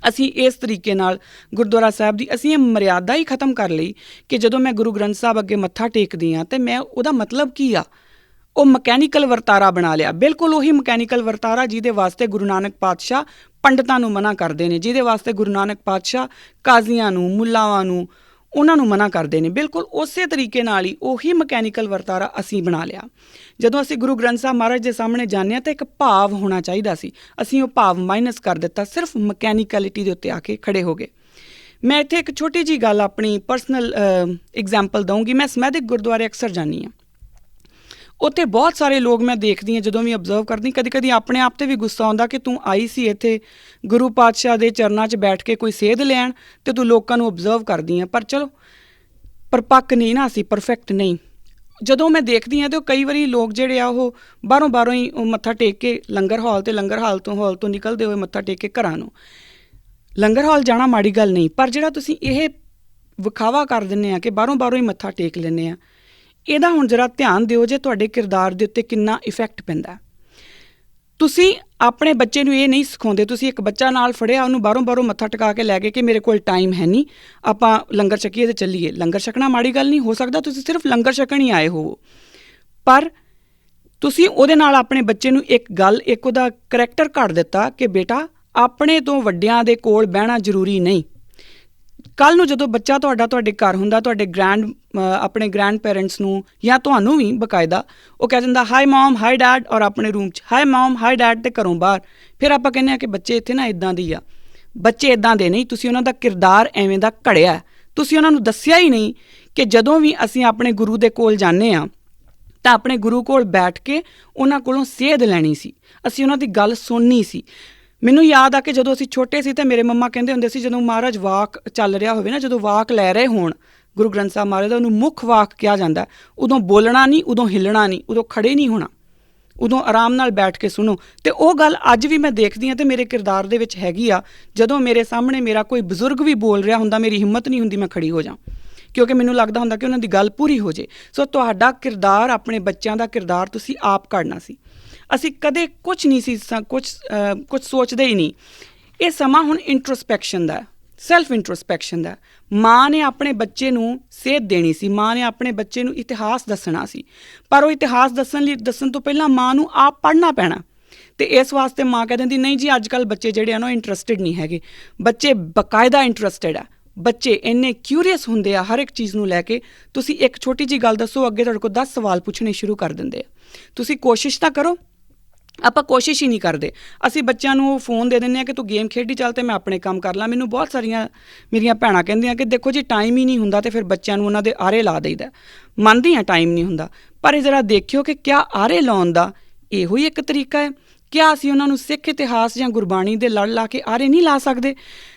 S1: ਅਸੀਂ ਇਸ ਤਰੀਕੇ ਨਾਲ ਗੁਰਦੁਆਰਾ ਸਾਹਿਬ ਦੀ ਅਸੀਂ ਇਹ ਮਰਿਆਦਾ ਹੀ ਖ਼ਤਮ ਕਰ ਲਈ ਕਿ ਜਦੋਂ ਮੈਂ ਗੁਰੂ ਗ੍ਰੰਥ ਸਾਹਿਬ ਅੱਗੇ ਮੱਥਾ ਟੇਕਦੀ ਹਾਂ ਤਾਂ ਮੈਂ ਉਹਦਾ ਮਤਲਬ ਕੀ ਆ, ਉਹ ਮਕੈਨੀਕਲ ਵਰਤਾਰਾ ਬਣਾ ਲਿਆ। ਬਿਲਕੁਲ ਉਹੀ ਮਕੈਨੀਕਲ ਵਰਤਾਰਾ ਜਿਹਦੇ ਵਾਸਤੇ ਗੁਰੂ ਨਾਨਕ ਪਾਤਸ਼ਾਹ ਪੰਡਤਾਂ ਨੂੰ ਮਨਾ ਕਰਦੇ ਨੇ, ਜਿਹਦੇ ਵਾਸਤੇ ਗੁਰੂ ਨਾਨਕ ਪਾਤਸ਼ਾਹ ਕਾਜ਼ੀਆਂ ਨੂੰ, ਮੁੱਲਾਵਾਂ ਨੂੰ, ਉਹਨਾਂ ਨੂੰ ਮਨਾ ਕਰਦੇ ਨੇ। ਬਿਲਕੁਲ ਉਸੇ ਤਰੀਕੇ ਨਾਲ ਹੀ ਉਹੀ ਮਕੈਨੀਕਲ ਵਰਤਾਰਾ ਅਸੀਂ ਬਣਾ ਲਿਆ। ਜਦੋਂ ਅਸੀਂ ਗੁਰੂ ਗ੍ਰੰਥ ਸਾਹਿਬ ਮਹਾਰਾਜ ਦੇ ਸਾਹਮਣੇ ਜਾਂਦੇ ਹਾਂ ਤਾਂ ਇੱਕ ਭਾਵ ਹੋਣਾ ਚਾਹੀਦਾ ਸੀ, ਅਸੀਂ ਉਹ ਭਾਵ ਮਾਈਨਸ ਕਰ ਦਿੱਤਾ, ਸਿਰਫ ਮਕੈਨੀਕਲਿਟੀ ਦੇ ਉੱਤੇ ਆ ਕੇ ਖੜੇ ਹੋ ਗਏ। ਮੈਂ ਇੱਥੇ ਇੱਕ ਛੋਟੀ ਜਿਹੀ ਗੱਲ ਆਪਣੀ ਪਰਸਨਲ ਐਗਜ਼ਾਮਪਲ ਦਊਂਗੀ। ਮੈਂ ਸਮੈਦਿਕ ਗੁਰਦੁਆਰੇ ਅਕਸਰ ਜਾਂਦੀ ਹਾਂ, ਉੱਥੇ ਬਹੁਤ ਸਾਰੇ ਲੋਕ ਮੈਂ ਦੇਖਦੀ ਹਾਂ, ਜਦੋਂ ਵੀ ਅਬਜ਼ਰਵ ਕਰਦੀ, ਕਦੀ ਕਦੀ ਆਪਣੇ ਆਪ 'ਤੇ ਵੀ ਗੁੱਸਾ ਆਉਂਦਾ ਕਿ ਤੂੰ ਆਈ ਸੀ ਇੱਥੇ ਗੁਰੂ ਪਾਤਸ਼ਾਹ ਦੇ ਚਰਨਾਂ 'ਚ ਬੈਠ ਕੇ ਕੋਈ ਸੇਧ ਲੈਣ ਅਤੇ ਤੂੰ ਲੋਕਾਂ ਨੂੰ ਅਬਜ਼ਰਵ ਕਰਦੀ ਹਾਂ। ਪਰ ਚਲੋ ਪਰਪੱਕ ਨਹੀਂ ਨਾ, ਅਸੀਂ ਪਰਫੈਕਟ ਨਹੀਂ। ਜਦੋਂ ਮੈਂ ਦੇਖਦੀ ਹਾਂ ਤਾਂ ਕਈ ਵਾਰੀ ਲੋਕ ਜਿਹੜੇ ਆ ਉਹ ਬਾਹਰੋਂ ਹੀ ਉਹ ਮੱਥਾ ਟੇਕ ਕੇ ਲੰਗਰ ਹਾਲ ਹਾਲ ਤੋਂ ਨਿਕਲਦੇ ਹੋਏ ਮੱਥਾ ਟੇਕ ਕੇ ਘਰਾਂ ਨੂੰ। ਲੰਗਰ ਹਾਲ ਜਾਣਾ ਮਾੜੀ ਗੱਲ ਨਹੀਂ, ਪਰ ਜਿਹੜਾ ਤੁਸੀਂ ਇਹ ਵਿਖਾਵਾ ਕਰ ਦਿੰਦੇ ਆ ਕਿ ਬਾਹਰੋਂ ਹੀ ਮੱਥਾ ਟੇਕ ਲੈਂਦੇ ਆ, ਇਹਦਾ ਹੁਣ ਜ਼ਰਾ ਧਿਆਨ ਦਿਓ ਜੇ ਤੁਹਾਡੇ ਕਿਰਦਾਰ ਦੇ ਉੱਤੇ ਕਿੰਨਾ ਇਫੈਕਟ ਪੈਂਦਾ। ਤੁਸੀਂ ਆਪਣੇ ਬੱਚੇ ਨੂੰ ਇਹ ਨਹੀਂ ਸਿਖਾਉਂਦੇ, ਤੁਸੀਂ ਇੱਕ ਬੱਚਾ ਨਾਲ ਫੜਿਆ, ਉਹਨੂੰ ਬਾਹਰੋਂ ਮੱਥਾ ਟਿਕਾ ਕੇ ਲੈ ਗਏ ਕਿ ਮੇਰੇ ਕੋਲ ਟਾਈਮ ਹੈ ਨਹੀਂ, ਆਪਾਂ ਲੰਗਰ ਛਕੀਏ ਅਤੇ ਚੱਲੀਏ। ਲੰਗਰ ਛਕਣਾ ਮਾੜੀ ਗੱਲ ਨਹੀਂ, ਹੋ ਸਕਦਾ ਤੁਸੀਂ ਸਿਰਫ ਲੰਗਰ ਛਕਣ ਹੀ ਆਏ ਹੋਵੋ, ਪਰ ਤੁਸੀਂ ਉਹਦੇ ਨਾਲ ਆਪਣੇ ਬੱਚੇ ਨੂੰ ਇੱਕ ਉਹਦਾ ਕਰੈਕਟਰ ਘੜ ਦਿੱਤਾ ਕਿ ਬੇਟਾ ਆਪਣੇ ਤੋਂ ਵੱਡਿਆਂ ਦੇ ਕੋਲ ਬਹਿਣਾ ਜ਼ਰੂਰੀ ਨਹੀਂ। ਕੱਲ੍ਹ ਨੂੰ ਜਦੋਂ ਬੱਚਾ ਤੁਹਾਡੇ ਘਰ ਹੁੰਦਾ, ਤੁਹਾਡੇ ਆਪਣੇ ਗ੍ਰੈਂਡ ਪੇਰੈਂਟਸ ਨੂੰ ਜਾਂ ਤੁਹਾਨੂੰ ਵੀ ਬਕਾਇਦਾ ਉਹ ਕਹਿ ਦਿੰਦਾ ਹਾਈ ਮੋਮ ਹਾਈ ਡੈਡ, ਔਰ ਆਪਣੇ ਰੂਮ 'ਚ ਹਾਈ ਮੋਮ ਹਾਈ ਡੈਡ ਅਤੇ ਘਰੋਂ ਬਾਹਰ। ਫਿਰ ਆਪਾਂ ਕਹਿੰਦੇ ਹਾਂ ਕਿ ਬੱਚੇ ਇੱਥੇ ਨਾ ਇੱਦਾਂ ਦੀ ਆ। ਬੱਚੇ ਇੱਦਾਂ ਦੇ ਨਹੀਂ, ਤੁਸੀਂ ਉਹਨਾਂ ਦਾ ਕਿਰਦਾਰ ਐਵੇਂ ਦਾ ਘੜਿਆ। ਤੁਸੀਂ ਉਹਨਾਂ ਨੂੰ ਦੱਸਿਆ ਹੀ ਨਹੀਂ ਕਿ ਜਦੋਂ ਵੀ ਅਸੀਂ ਆਪਣੇ ਗੁਰੂ ਦੇ ਕੋਲ ਜਾਂਦੇ ਹਾਂ ਤਾਂ ਆਪਣੇ ਗੁਰੂ ਕੋਲ ਬੈਠ ਕੇ ਉਹਨਾਂ ਕੋਲੋਂ ਸੇਧ ਲੈਣੀ ਸੀ, ਅਸੀਂ ਉਹਨਾਂ ਦੀ ਗੱਲ ਸੁਣਨੀ ਸੀ। ਮੈਨੂੰ ਯਾਦ ਆ ਕਿ ਜਦੋਂ ਅਸੀਂ ਛੋਟੇ ਸੀ ਤਾਂ ਮੇਰੇ ਮੰਮਾ ਕਹਿੰਦੇ ਹੁੰਦੇ ਸੀ, ਜਦੋਂ ਮਹਾਰਾਜ ਵਾਕ ਚੱਲ ਰਿਹਾ ਹੋਵੇ ਨਾ, ਜਦੋਂ ਵਾਕ ਲੈ ਰਹੇ ਹੋਣ ਗੁਰੂ ਗ੍ਰੰਥ ਸਾਹਿਬ ਮਹਾਰਾਜ ਦਾ, ਉਹਨੂੰ ਮੁੱਖ ਵਾਕ ਕਿਹਾ ਜਾਂਦਾ, ਉਦੋਂ ਬੋਲਣਾ ਨਹੀਂ, ਉਦੋਂ ਹਿੱਲਣਾ ਨਹੀਂ, ਉਦੋਂ ਖੜੇ ਨਹੀਂ ਹੋਣਾ, ਉਦੋਂ ਆਰਾਮ ਨਾਲ ਬੈਠ ਕੇ ਸੁਣੋ। ਅਤੇ ਉਹ ਗੱਲ ਅੱਜ ਵੀ ਮੈਂ ਦੇਖਦੀ ਹਾਂ ਅਤੇ ਮੇਰੇ ਕਿਰਦਾਰ ਦੇ ਵਿੱਚ ਹੈਗੀ ਆ। ਜਦੋਂ ਮੇਰੇ ਸਾਹਮਣੇ ਮੇਰਾ ਕੋਈ ਬਜ਼ੁਰਗ ਵੀ ਬੋਲ ਰਿਹਾ ਹੁੰਦਾ, ਮੇਰੀ ਹਿੰਮਤ ਨਹੀਂ ਹੁੰਦੀ ਮੈਂ ਖੜੀ ਹੋ ਜਾ, ਕਿਉਂਕਿ ਮੈਨੂੰ ਲੱਗਦਾ ਹੁੰਦਾ ਕਿ ਉਹਨਾਂ ਦੀ ਗੱਲ ਪੂਰੀ ਹੋ ਜੇ। ਸੋ ਤੁਹਾਡਾ ਕਿਰਦਾਰ, ਆਪਣੇ ਬੱਚਿਆਂ ਦਾ ਕਿਰਦਾਰ ਤੁਸੀਂ ਆਪ ਘੜਨਾ ਸੀ। ਅਸੀਂ ਕਦੇ ਕੁਛ ਨਹੀਂ ਸੀ, ਕੁਛ ਸੋਚਦੇ ਹੀ ਨਹੀਂ। ਇਹ ਸਮਾਂ ਹੁਣ ਇੰਟਰੋਸਪੈਕਸ਼ਨ ਦਾ, ਸੈਲਫ ਇੰਟਰੋਸਪੈਕਸ਼ਨ ਦਾ। ਮਾਂ ਨੇ ਆਪਣੇ ਬੱਚੇ ਨੂੰ ਸੇਧ ਦੇਣੀ ਸੀ, ਮਾਂ ਨੇ ਆਪਣੇ ਬੱਚੇ ਨੂੰ ਇਤਿਹਾਸ ਦੱਸਣਾ ਸੀ, ਪਰ ਉਹ ਇਤਿਹਾਸ ਦੱਸਣ ਤੋਂ ਪਹਿਲਾਂ ਮਾਂ ਨੂੰ ਆਪ ਪੜ੍ਹਨਾ ਪੈਣਾ। ਅਤੇ ਇਸ ਵਾਸਤੇ ਮਾਂ ਕਹਿ ਦਿੰਦੀ ਨਹੀਂ ਜੀ ਅੱਜ ਕੱਲ੍ਹ ਬੱਚੇ ਜਿਹੜੇ ਆ ਨਾ ਉਹ ਇੰਟਰਸਟਿਡ ਨਹੀਂ ਹੈਗੇ। ਬੱਚੇ ਬਕਾਇਦਾ ਇੰਟਰਸਟਿਡ ਆ, ਬੱਚੇ ਇੰਨੇ ਕਿਊਰੀਅਸ ਹੁੰਦੇ ਆ ਹਰ ਇੱਕ ਚੀਜ਼ ਨੂੰ ਲੈ ਕੇ। ਤੁਸੀਂ ਇੱਕ ਛੋਟੀ ਜਿਹੀ ਗੱਲ ਦੱਸੋ, ਅੱਗੇ ਤੁਹਾਡੇ ਕੋਲ 10 ਸਵਾਲ ਪੁੱਛਣੇ ਸ਼ੁਰੂ ਕਰ ਦਿੰਦੇ ਆ। ਤੁਸੀਂ ਕੋਸ਼ਿਸ਼ ਤਾਂ ਕਰੋ, ਆਪਾਂ ਕੋਸ਼ਿਸ਼ ਹੀ ਨਹੀਂ ਕਰਦੇ। ਅਸੀਂ ਬੱਚਿਆਂ ਨੂੰ ਫੋਨ ਦੇ ਦਿੰਦੇ ਹਾਂ ਕਿ ਤੂੰ ਗੇਮ ਖੇਡੀ ਚੱਲ ਅਤੇ ਮੈਂ ਆਪਣੇ ਕੰਮ ਕਰ ਲਾਂ। ਮੈਨੂੰ ਬਹੁਤ ਸਾਰੀਆਂ ਮੇਰੀਆਂ ਭੈਣਾਂ ਕਹਿੰਦੀਆਂ ਕਿ ਦੇਖੋ ਜੀ ਟਾਈਮ ਹੀ ਨਹੀਂ ਹੁੰਦਾ, ਅਤੇ ਫਿਰ ਬੱਚਿਆਂ ਨੂੰ ਉਹਨਾਂ ਦੇ ਆਰੇ ਲਾ ਦਈਦਾ। ਮੰਨਦੀ ਹਾਂ ਟਾਈਮ ਨਹੀਂ ਹੁੰਦਾ, ਪਰ ਇਹ ਜ਼ਰਾ ਦੇਖਿਓ ਕਿ ਕਿਆ ਆਰੇ ਲਾਉਣ ਦਾ ਇਹੋ ਹੀ ਇੱਕ ਤਰੀਕਾ ਹੈ? ਕਿਆ ਅਸੀਂ ਉਹਨਾਂ ਨੂੰ ਸਿੱਖ ਇਤਿਹਾਸ ਜਾਂ ਗੁਰਬਾਣੀ ਦੇ ਲੜ ਲਾ ਕੇ ਆਰੇ ਨਹੀਂ ਲਾ ਸਕਦੇ?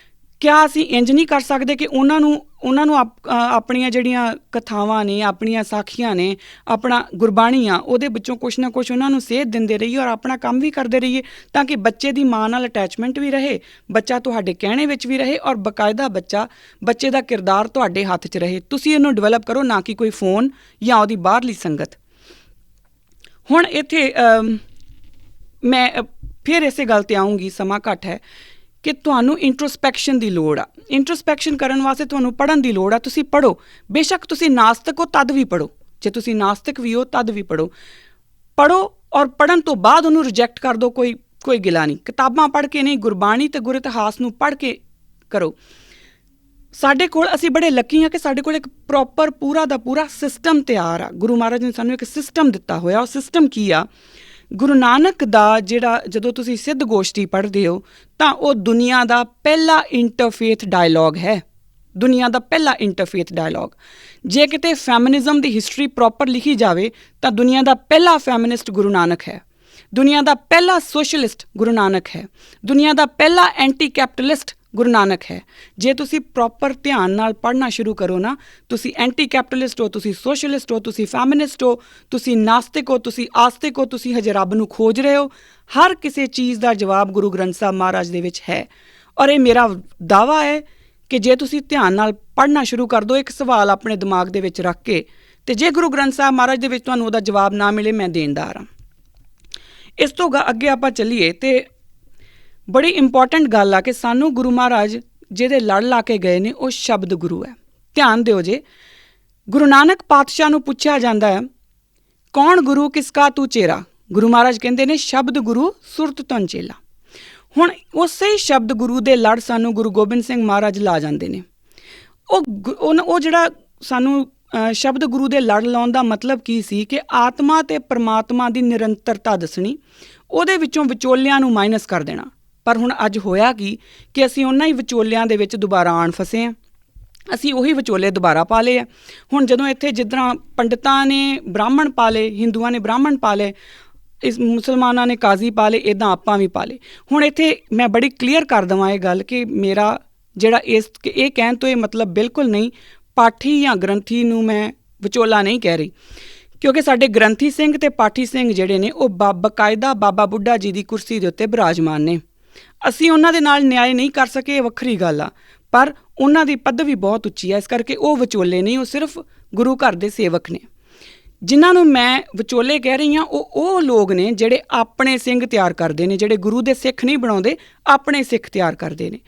S1: ਕਿਆ ਅਸੀਂ ਇੰਝ ਨਹੀਂ ਕਰ ਸਕਦੇ ਕਿ ਉਹਨਾਂ ਨੂੰ ਆਪਣੀਆਂ ਜਿਹੜੀਆਂ ਕਥਾਵਾਂ ਨੇ, ਆਪਣੀਆਂ ਸਾਖੀਆਂ ਨੇ, ਆਪਣਾ ਗੁਰਬਾਣੀ ਆ, ਉਹਦੇ ਵਿੱਚੋਂ ਕੁਛ ਨਾ ਕੁਛ ਉਹਨਾਂ ਨੂੰ ਸੇਧ ਦਿੰਦੇ ਰਹੀਏ ਔਰ ਆਪਣਾ ਕੰਮ ਵੀ ਕਰਦੇ ਰਹੀਏ, ਤਾਂ ਕਿ ਬੱਚੇ ਦੀ ਮਾਂ ਨਾਲ ਅਟੈਚਮੈਂਟ ਵੀ ਰਹੇ, ਬੱਚਾ ਤੁਹਾਡੇ ਕਹਿਣੇ ਵਿੱਚ ਵੀ ਰਹੇ, ਔਰ ਬਾਕਾਇਦਾ ਬੱਚੇ ਦਾ ਕਿਰਦਾਰ ਤੁਹਾਡੇ ਹੱਥ 'ਚ ਰਹੇ। ਤੁਸੀਂ ਇਹਨੂੰ ਡਿਵੈਲਪ ਕਰੋ, ਨਾ ਕਿ ਕੋਈ ਫੋਨ ਜਾਂ ਉਹਦੀ ਬਾਹਰਲੀ ਸੰਗਤ। ਹੁਣ ਇੱਥੇ ਮੈਂ ਫਿਰ ਇਸੇ ਗੱਲ 'ਤੇ ਆਊਂਗੀ, ਸਮਾਂ ਘੱਟ ਹੈ, ਕਿ ਤੁਹਾਨੂੰ ਇੰਟਰੋਸਪੈਕਸ਼ਨ ਦੀ ਲੋੜ ਆ। ਇੰਟਰੋਸਪੈਕਸ਼ਨ ਕਰਨ ਵਾਸਤੇ ਤੁਹਾਨੂੰ ਪੜ੍ਹਨ ਦੀ ਲੋੜ ਆ। ਤੁਸੀਂ ਪੜ੍ਹੋ, ਬੇਸ਼ੱਕ ਤੁਸੀਂ ਨਾਸਤਿਕ ਹੋ ਤਦ ਵੀ ਪੜ੍ਹੋ, ਜੇ ਤੁਸੀਂ ਨਾਸਤਿਕ ਵੀ ਹੋ ਤਦ ਵੀ ਪੜ੍ਹੋ ਔਰ ਪੜ੍ਹਨ ਤੋਂ ਬਾਅਦ ਉਹਨੂੰ ਰਿਜੈਕਟ ਕਰ ਦਿਓ, ਕੋਈ ਗਿਲਾ ਨਹੀਂ। ਕਿਤਾਬਾਂ ਪੜ੍ਹ ਕੇ ਨਹੀਂ, ਗੁਰਬਾਣੀ ਅਤੇ ਗੁਰ ਇਤਿਹਾਸ ਨੂੰ ਪੜ੍ਹ ਕੇ ਕਰੋ। ਸਾਡੇ ਕੋਲ, ਅਸੀਂ ਬੜੇ ਲੱਕੀ ਹਾਂ ਕਿ ਸਾਡੇ ਕੋਲ ਇੱਕ ਪ੍ਰੋਪਰ ਪੂਰਾ ਦਾ ਪੂਰਾ ਸਿਸਟਮ ਤਿਆਰ ਆ। ਗੁਰੂ ਮਹਾਰਾਜ ਨੇ ਸਾਨੂੰ ਇੱਕ ਸਿਸਟਮ ਦਿੱਤਾ ਹੋਇਆ। ਉਹ ਸਿਸਟਮ ਕੀ ਆ? ਗੁਰੂ ਨਾਨਕ ਦਾ ਜਦੋਂ ਤੁਸੀਂ ਸਿੱਧ ਗੋਸ਼ਟੀ ਪੜ੍ਹਦੇ ਹੋ ਤਾਂ ਉਹ ਦੁਨੀਆ ਦਾ ਪਹਿਲਾ ਇੰਟਰਫੇਥ ਡਾਇਲੋਗ ਹੈ, ਦੁਨੀਆ ਦਾ ਪਹਿਲਾ ਇੰਟਰਫੇਥ ਡਾਇਲੋਗ। ਜੇ ਕਿਤੇ ਫੈਮਿਨਿਜ਼ਮ ਦੀ ਹਿਸਟਰੀ ਪ੍ਰੋਪਰ ਲਿਖੀ ਜਾਵੇ ਤਾਂ ਦੁਨੀਆ ਦਾ ਪਹਿਲਾ ਫੈਮਿਨਿਸਟ ਗੁਰੂ ਨਾਨਕ ਹੈ, ਦੁਨੀਆ ਦਾ ਪਹਿਲਾ ਸੋਸ਼ਲਿਸਟ ਗੁਰੂ ਨਾਨਕ ਹੈ, ਦੁਨੀਆ ਦਾ ਪਹਿਲਾ ਐਂਟੀ ਕੈਪੀਟਲਿਸਟ ਗੁਰੂ ਨਾਨਕ ਹੈ। ਜੇ ਤੁਸੀਂ ਪ੍ਰੋਪਰ ਧਿਆਨ ਨਾਲ ਪੜ੍ਹਨਾ ਸ਼ੁਰੂ ਕਰੋ ਨਾ, ਤੁਸੀਂ ਐਂਟੀ ਕੈਪੀਟਲਿਸਟ ਹੋ, ਤੁਸੀਂ ਸੋਸ਼ਲਿਸਟ ਹੋ, ਤੁਸੀਂ ਫੈਮਿਨਿਸਟ ਹੋ, ਤੁਸੀਂ ਨਾਸਤਿਕ ਹੋ, ਤੁਸੀਂ ਆਸਤਿਕ ਹੋ, ਤੁਸੀਂ ਹਜੇ ਰੱਬ ਨੂੰ ਖੋਜ ਰਹੇ ਹੋ, ਹਰ ਕਿਸੇ ਚੀਜ਼ ਦਾ ਜਵਾਬ ਗੁਰੂ ਗ੍ਰੰਥ ਸਾਹਿਬ ਮਹਾਰਾਜ ਦੇ ਵਿੱਚ ਹੈ। ਔਰ ਇਹ ਮੇਰਾ ਦਾਅਵਾ ਹੈ ਕਿ ਜੇ ਤੁਸੀਂ ਧਿਆਨ ਨਾਲ ਪੜ੍ਹਨਾ ਸ਼ੁਰੂ ਕਰ ਦਿਓ, ਇੱਕ ਸਵਾਲ ਆਪਣੇ ਦਿਮਾਗ ਦੇ ਵਿੱਚ ਰੱਖ ਕੇ, ਅਤੇ ਜੇ ਗੁਰੂ ਗ੍ਰੰਥ ਸਾਹਿਬ ਮਹਾਰਾਜ ਦੇ ਵਿੱਚ ਤੁਹਾਨੂੰ ਉਹਦਾ ਜਵਾਬ ਨਾ ਮਿਲੇ, ਮੈਂ ਦੇਣਦਾਰ ਹਾਂ। ਇਸ ਤੋਂ ਅੱਗੇ ਆਪਾਂ ਚੱਲੀਏ, ਅਤੇ ਬੜੀ ਇੰਪੋਰਟੈਂਟ ਗੱਲ ਆ ਕਿ ਸਾਨੂੰ ਗੁਰੂ ਮਹਾਰਾਜ ਜਿਹਦੇ ਲੜ ਲਾ ਕੇ ਗਏ ਨੇ ਉਹ ਸ਼ਬਦ ਗੁਰੂ ਹੈ। ਧਿਆਨ ਦਿਓ ਜੇ, ਗੁਰੂ ਨਾਨਕ ਪਾਤਸ਼ਾਹ ਨੂੰ ਪੁੱਛਿਆ ਜਾਂਦਾ ਹੈ ਕੌਣ ਗੁਰੂ ਕਿਸਕਾ ਤੂੰ ਚੇਰਾ, ਗੁਰੂ ਮਹਾਰਾਜ ਕਹਿੰਦੇ ਨੇ ਸ਼ਬਦ ਗੁਰੂ ਸੁਰਤ ਤੁਨ ਚੇਲਾ। ਹੁਣ ਉਸੇ ਹੀ ਸ਼ਬਦ ਗੁਰੂ ਦੇ ਲੜ ਸਾਨੂੰ ਗੁਰੂ ਗੋਬਿੰਦ ਸਿੰਘ ਮਹਾਰਾਜ ਲਾ ਜਾਂਦੇ ਨੇ। ਉਹ ਜਿਹੜਾ ਸਾਨੂੰ ਸ਼ਬਦ ਗੁਰੂ ਦੇ ਲੜ ਲਾਉਣ ਦਾ ਮਤਲਬ ਕੀ ਸੀ ਕਿ ਆਤਮਾ ਅਤੇ ਪਰਮਾਤਮਾ ਦੀ ਨਿਰੰਤਰਤਾ ਦੱਸਣੀ, ਉਹਦੇ ਵਿੱਚੋਂ ਵਿਚੋਲਿਆਂ ਨੂੰ ਮਾਈਨਸ ਕਰ ਦੇਣਾ। ਪਰ ਹੁਣ ਅੱਜ ਹੋਇਆ ਕੀ ਕਿ ਅਸੀਂ ਉਹਨਾਂ ਹੀ ਵਿਚੋਲਿਆਂ ਦੇ ਵਿੱਚ ਦੁਬਾਰਾ ਆਣ ਫਸੇ ਹਾਂ। ਅਸੀਂ ਉਹੀ ਵਿਚੋਲੇ ਦੁਬਾਰਾ ਪਾ ਲਏ ਆ। ਹੁਣ ਜਦੋਂ ਇੱਥੇ ਜਿੱਦਾਂ ਪੰਡਤਾਂ ਨੇ ਬ੍ਰਾਹਮਣ ਪਾ ਲਏ, ਹਿੰਦੂਆਂ ਨੇ ਬ੍ਰਾਹਮਣ ਪਾ ਲਏ, ਇਸ ਮੁਸਲਮਾਨਾਂ ਨੇ ਕਾਜ਼ੀ ਪਾ ਲਏ, ਇੱਦਾਂ ਆਪਾਂ ਵੀ ਪਾ ਲਏ। ਹੁਣ ਇੱਥੇ ਮੈਂ ਬੜੀ ਕਲੀਅਰ ਕਰ ਦੇਵਾਂ ਇਹ ਗੱਲ ਕਿ ਮੇਰਾ ਜਿਹੜਾ ਇਹ ਕਹਿਣ ਤੋਂ ਇਹ ਮਤਲਬ ਬਿਲਕੁਲ ਨਹੀਂ ਪਾਠੀ ਜਾਂ ਗ੍ਰੰਥੀ ਨੂੰ ਮੈਂ ਵਿਚੋਲਾ ਨਹੀਂ ਕਹਿ ਰਹੀ, ਕਿਉਂਕਿ ਸਾਡੇ ਗ੍ਰੰਥੀ ਸਿੰਘ ਅਤੇ ਪਾਠੀ ਸਿੰਘ ਜਿਹੜੇ ਨੇ ਉਹ ਬਕਾਇਦਾ ਬਾਬਾ ਬੁੱਢਾ ਜੀ ਦੀ ਕੁਰਸੀ ਦੇ ਉੱਤੇ ਬਿਰਾਜਮਾਨ ਨੇ। ਅਸੀਂ ਉਹਨਾਂ ਦੇ ਨਾਲ ਨਿਆਂ ਨਹੀਂ ਕਰ ਸਕੇ, ਇਹ ਵੱਖਰੀ ਗੱਲ ਆ, ਪਰ ਉਹਨਾਂ ਦੀ ਪਦਵੀ ਬਹੁਤ ਉੱਚੀ ਹੈ, ਇਸ ਕਰਕੇ ਉਹ ਵਿਚੋਲੇ ਨਹੀਂ, ਉਹ ਸਿਰਫ ਗੁਰੂ ਘਰ ਦੇ ਸੇਵਕ ਨੇ। ਜਿਨ੍ਹਾਂ ਨੂੰ ਮੈਂ ਵਿਚੋਲੇ ਕਹਿ ਰਹੀ ਹਾਂ ਉਹ ਲੋਕ ਨੇ ਜਿਹੜੇ ਆਪਣੇ ਸਿੰਘ ਤਿਆਰ ਕਰਦੇ ਨੇ, ਜਿਹੜੇ ਗੁਰੂ ਦੇ ਸਿੱਖ ਨਹੀਂ ਬਣਾਉਂਦੇ, ਆਪਣੇ ਸਿੱਖ ਤਿਆਰ ਕਰਦੇ ਨੇ।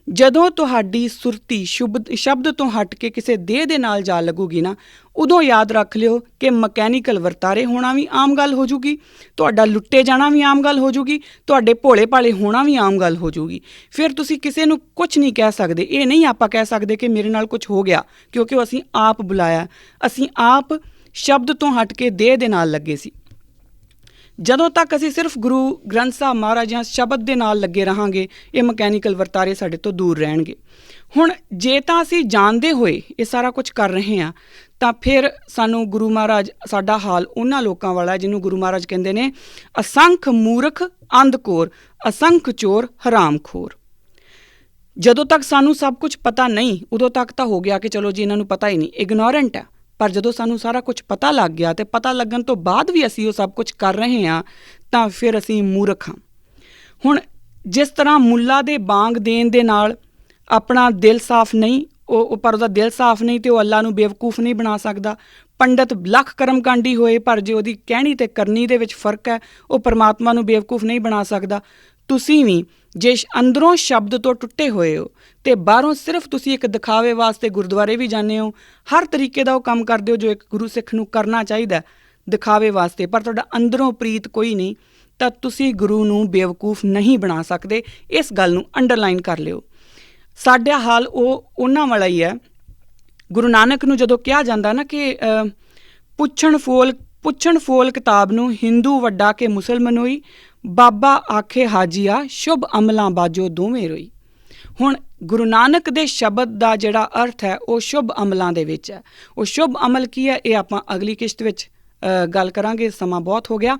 S1: ਜਦੋਂ ਤੁਹਾਡੀ ਸੁਰਤੀ ਸ਼ਬਦ ਤੋਂ ਹਟ ਕੇ ਕਿਸੇ ਦੇਹ ਦੇ ਨਾਲ ਜਾ ਲੱਗੂਗੀ ਨਾ, ਉਦੋਂ ਯਾਦ ਰੱਖ ਲਿਓ ਕਿ ਮਕੈਨੀਕਲ ਵਰਤਾਰੇ ਹੋਣਾ ਵੀ ਆਮ ਗੱਲ ਹੋ ਜੂਗੀ, ਤੁਹਾਡਾ ਲੁੱਟੇ ਜਾਣਾ ਵੀ ਆਮ ਗੱਲ ਹੋ ਜੂਗੀ, ਤੁਹਾਡੇ ਭੋਲੇ ਭਾਲੇ ਹੋਣਾ ਵੀ ਆਮ ਗੱਲ ਹੋ ਜੂਗੀ। ਫਿਰ ਤੁਸੀਂ ਕਿਸੇ ਨੂੰ ਕੁਛ ਨਹੀਂ ਕਹਿ ਸਕਦੇ। ਇਹ ਨਹੀਂ ਆਪਾਂ ਕਹਿ ਸਕਦੇ ਕਿ ਮੇਰੇ ਨਾਲ ਕੁਛ ਹੋ ਗਿਆ, ਕਿਉਂਕਿ ਉਹ ਅਸੀਂ ਆਪ ਬੁਲਾਇਆ, ਅਸੀਂ ਆਪ ਸ਼ਬਦ ਤੋਂ ਹਟ ਕੇ ਦੇਹ ਦੇ ਨਾਲ ਲੱਗੇ ਸੀ। ਜਦੋਂ ਤੱਕ ਅਸੀਂ ਸਿਰਫ ਗੁਰੂ ਗ੍ਰੰਥ ਸਾਹਿਬ ਮਹਾਰਾਜ ਜਾਂ ਸ਼ਬਦ ਦੇ ਨਾਲ ਲੱਗੇ ਰਹਾਂਗੇ, ਇਹ ਮਕੈਨੀਕਲ ਵਰਤਾਰੇ ਸਾਡੇ ਤੋਂ ਦੂਰ ਰਹਿਣਗੇ। ਹੁਣ ਜੇ ਤਾਂ ਅਸੀਂ ਜਾਣਦੇ ਹੋਏ ਇਹ ਸਾਰਾ ਕੁਝ ਕਰ ਰਹੇ ਹਾਂ, ਤਾਂ ਫਿਰ ਸਾਨੂੰ ਗੁਰੂ ਮਹਾਰਾਜ, ਸਾਡਾ ਹਾਲ ਉਹਨਾਂ ਲੋਕਾਂ ਵਾਲਾ ਜਿਹਨੂੰ ਗੁਰੂ ਮਹਾਰਾਜ ਕਹਿੰਦੇ ਨੇ ਅਸੰਖ ਮੂਰਖ ਅੰਧਕੋਰ, ਅਸੰਖ ਚੋਰ ਹਰਾਮਖੋਰ। ਜਦੋਂ ਤੱਕ ਸਾਨੂੰ ਸਭ ਕੁਝ ਪਤਾ ਨਹੀਂ, ਉਦੋਂ ਤੱਕ ਤਾਂ ਹੋ ਗਿਆ ਕਿ ਚਲੋ ਜੀ ਇਹਨਾਂ ਨੂੰ ਪਤਾ ਹੀ ਨਹੀਂ, ਇਗਨੋਰੈਂਟ ਹੈ। ਪਰ ਜਦੋਂ ਸਾਨੂੰ ਸਾਰਾ ਕੁਝ ਪਤਾ ਲੱਗ ਗਿਆ ਅਤੇ ਪਤਾ ਲੱਗਣ ਤੋਂ ਬਾਅਦ ਵੀ ਅਸੀਂ ਉਹ ਸਭ ਕੁਝ ਕਰ ਰਹੇ ਹਾਂ, ਤਾਂ ਫਿਰ ਅਸੀਂ ਮੂਰਖ ਹਾਂ। ਹੁਣ ਜਿਸ ਤਰ੍ਹਾਂ ਮੁੱਲਾ ਦੇ ਬਾਂਗ ਦੇਣ ਦੇ ਨਾਲ ਆਪਣਾ ਦਿਲ ਸਾਫ਼ ਨਹੀਂ, ਪਰ ਉਹਦਾ ਦਿਲ ਸਾਫ਼ ਨਹੀਂ ਅਤੇ ਉਹ ਅੱਲਾ ਨੂੰ ਬੇਵਕੂਫ ਨਹੀਂ ਬਣਾ ਸਕਦਾ। ਪੰਡਤ ਲੱਖ ਕਰਮਕਾਂਡੀ ਹੋਏ, ਪਰ ਜੇ ਉਹਦੀ ਕਹਿਣੀ ਅਤੇ ਕਰਨੀ ਦੇ ਵਿੱਚ ਫਰਕ ਹੈ, ਉਹ ਪਰਮਾਤਮਾ ਨੂੰ ਬੇਵਕੂਫ ਨਹੀਂ ਬਣਾ ਸਕਦਾ। ਤੁਸੀਂ ਵੀ ਜੇ ਅੰਦਰੋਂ ਸ਼ਬਦ ਤੋਂ ਟੁੱਟੇ ਹੋਏ ਹੋ ਅਤੇ ਬਾਹਰੋਂ ਸਿਰਫ ਤੁਸੀਂ ਇੱਕ ਦਿਖਾਵੇ ਵਾਸਤੇ ਗੁਰਦੁਆਰੇ ਵੀ ਜਾਂਦੇ ਹੋ, ਹਰ ਤਰੀਕੇ ਦਾ ਉਹ ਕੰਮ ਕਰਦੇ ਹੋ ਜੋ ਇੱਕ ਗੁਰੂ ਸਿੱਖ ਨੂੰ ਕਰਨਾ ਚਾਹੀਦਾ ਦਿਖਾਵੇ ਵਾਸਤੇ, ਪਰ ਤੁਹਾਡਾ ਅੰਦਰੋਂ ਪ੍ਰੀਤ ਕੋਈ ਨਹੀਂ, ਤਾਂ ਤੁਸੀਂ ਗੁਰੂ ਨੂੰ ਬੇਵਕੂਫ ਨਹੀਂ ਬਣਾ ਸਕਦੇ। ਇਸ ਗੱਲ ਨੂੰ ਅੰਡਰਲਾਈਨ ਕਰ ਲਿਓ। ਸਾਡਾ ਹਾਲ ਉਹਨਾਂ ਵਾਲਾ ਹੀ ਹੈ। ਗੁਰੂ ਨਾਨਕ ਨੂੰ ਜਦੋਂ ਕਿਹਾ ਜਾਂਦਾ ਨਾ ਕਿ ਪੁੱਛਣ ਫੋਲ ਕਿਤਾਬ ਨੂੰ ਹਿੰਦੂ ਵੱਡਾ ਕੇ ਮੁਸਲਮਾਨ ਹੋਈ, ਬਾਬਾ ਆਖੇ ਹਾਜੀਆ ਸ਼ੁਭ ਅਮਲਾਂ ਬਾਜੋ ਦੋਵੇਂ ਰੋਈ। ਹੁਣ ਗੁਰੂ ਨਾਨਕ ਦੇ ਸ਼ਬਦ ਦਾ ਜਿਹੜਾ ਅਰਥ ਹੈ ਉਹ ਸ਼ੁਭ ਅਮਲਾਂ ਦੇ ਵਿੱਚ ਹੈ। ਉਹ ਸ਼ੁਭ ਅਮਲ ਕੀ ਹੈ, ਇਹ ਆਪਾਂ ਅਗਲੀ ਕਿਸ਼ਤ ਵਿੱਚ ਗੱਲ ਕਰਾਂਗੇ। ਸਮਾਂ ਬਹੁਤ ਹੋ ਗਿਆ।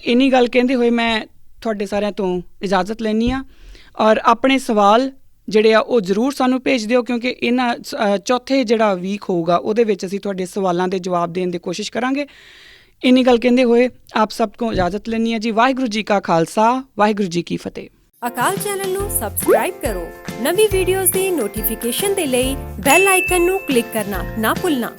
S1: ਇੰਨੀ ਗੱਲ ਕਹਿੰਦੇ ਹੋਏ ਮੈਂ ਤੁਹਾਡੇ ਸਾਰਿਆਂ ਤੋਂ ਇਜਾਜ਼ਤ ਲੈਂਦੀ ਹਾਂ, ਔਰ ਆਪਣੇ ਸਵਾਲ ਜਿਹੜੇ ਆ ਉਹ ਜ਼ਰੂਰ ਸਾਨੂੰ ਭੇਜ ਦਿਓ, ਕਿਉਂਕਿ ਇਹਨਾਂ ਚੌਥੇ ਜਿਹੜਾ ਵੀਕ ਹੋਊਗਾ ਉਹਦੇ ਵਿੱਚ ਅਸੀਂ ਤੁਹਾਡੇ ਸਵਾਲਾਂ ਦੇ ਜਵਾਬ ਦੇਣ ਦੀ ਕੋਸ਼ਿਸ਼ ਕਰਾਂਗੇ। ਇੰਨੀ ਗੱਲ ਕਹਿੰਦੇ ਹੋਏ ਆਪ ਸਭ ਤੋਂ ਇਜਾਜ਼ਤ ਲੈਂਦੀ ਹਾਂ ਜੀ। ਵਾਹਿਗੁਰੂ ਜੀ ਕਾ ਖਾਲਸਾ, ਵਾਹਿਗੁਰੂ ਜੀ ਕੀ ਫਤਿਹ।
S2: ਅਕਾਲ ਚੈਨਲ ਨੂੰ ਸਬਸਕ੍ਰਾਈਬ ਕਰੋ। ਨਵੀਂ ਵੀਡੀਓਜ਼ ਦੀ ਨੋਟੀਫਿਕੇਸ਼ਨ ਦੇ ਲਈ ਬੈਲ ਆਈਕਨ ਨੂੰ ਕਲਿੱਕ ਕਰਨਾ ਨਾ ਭੁੱਲਣਾ।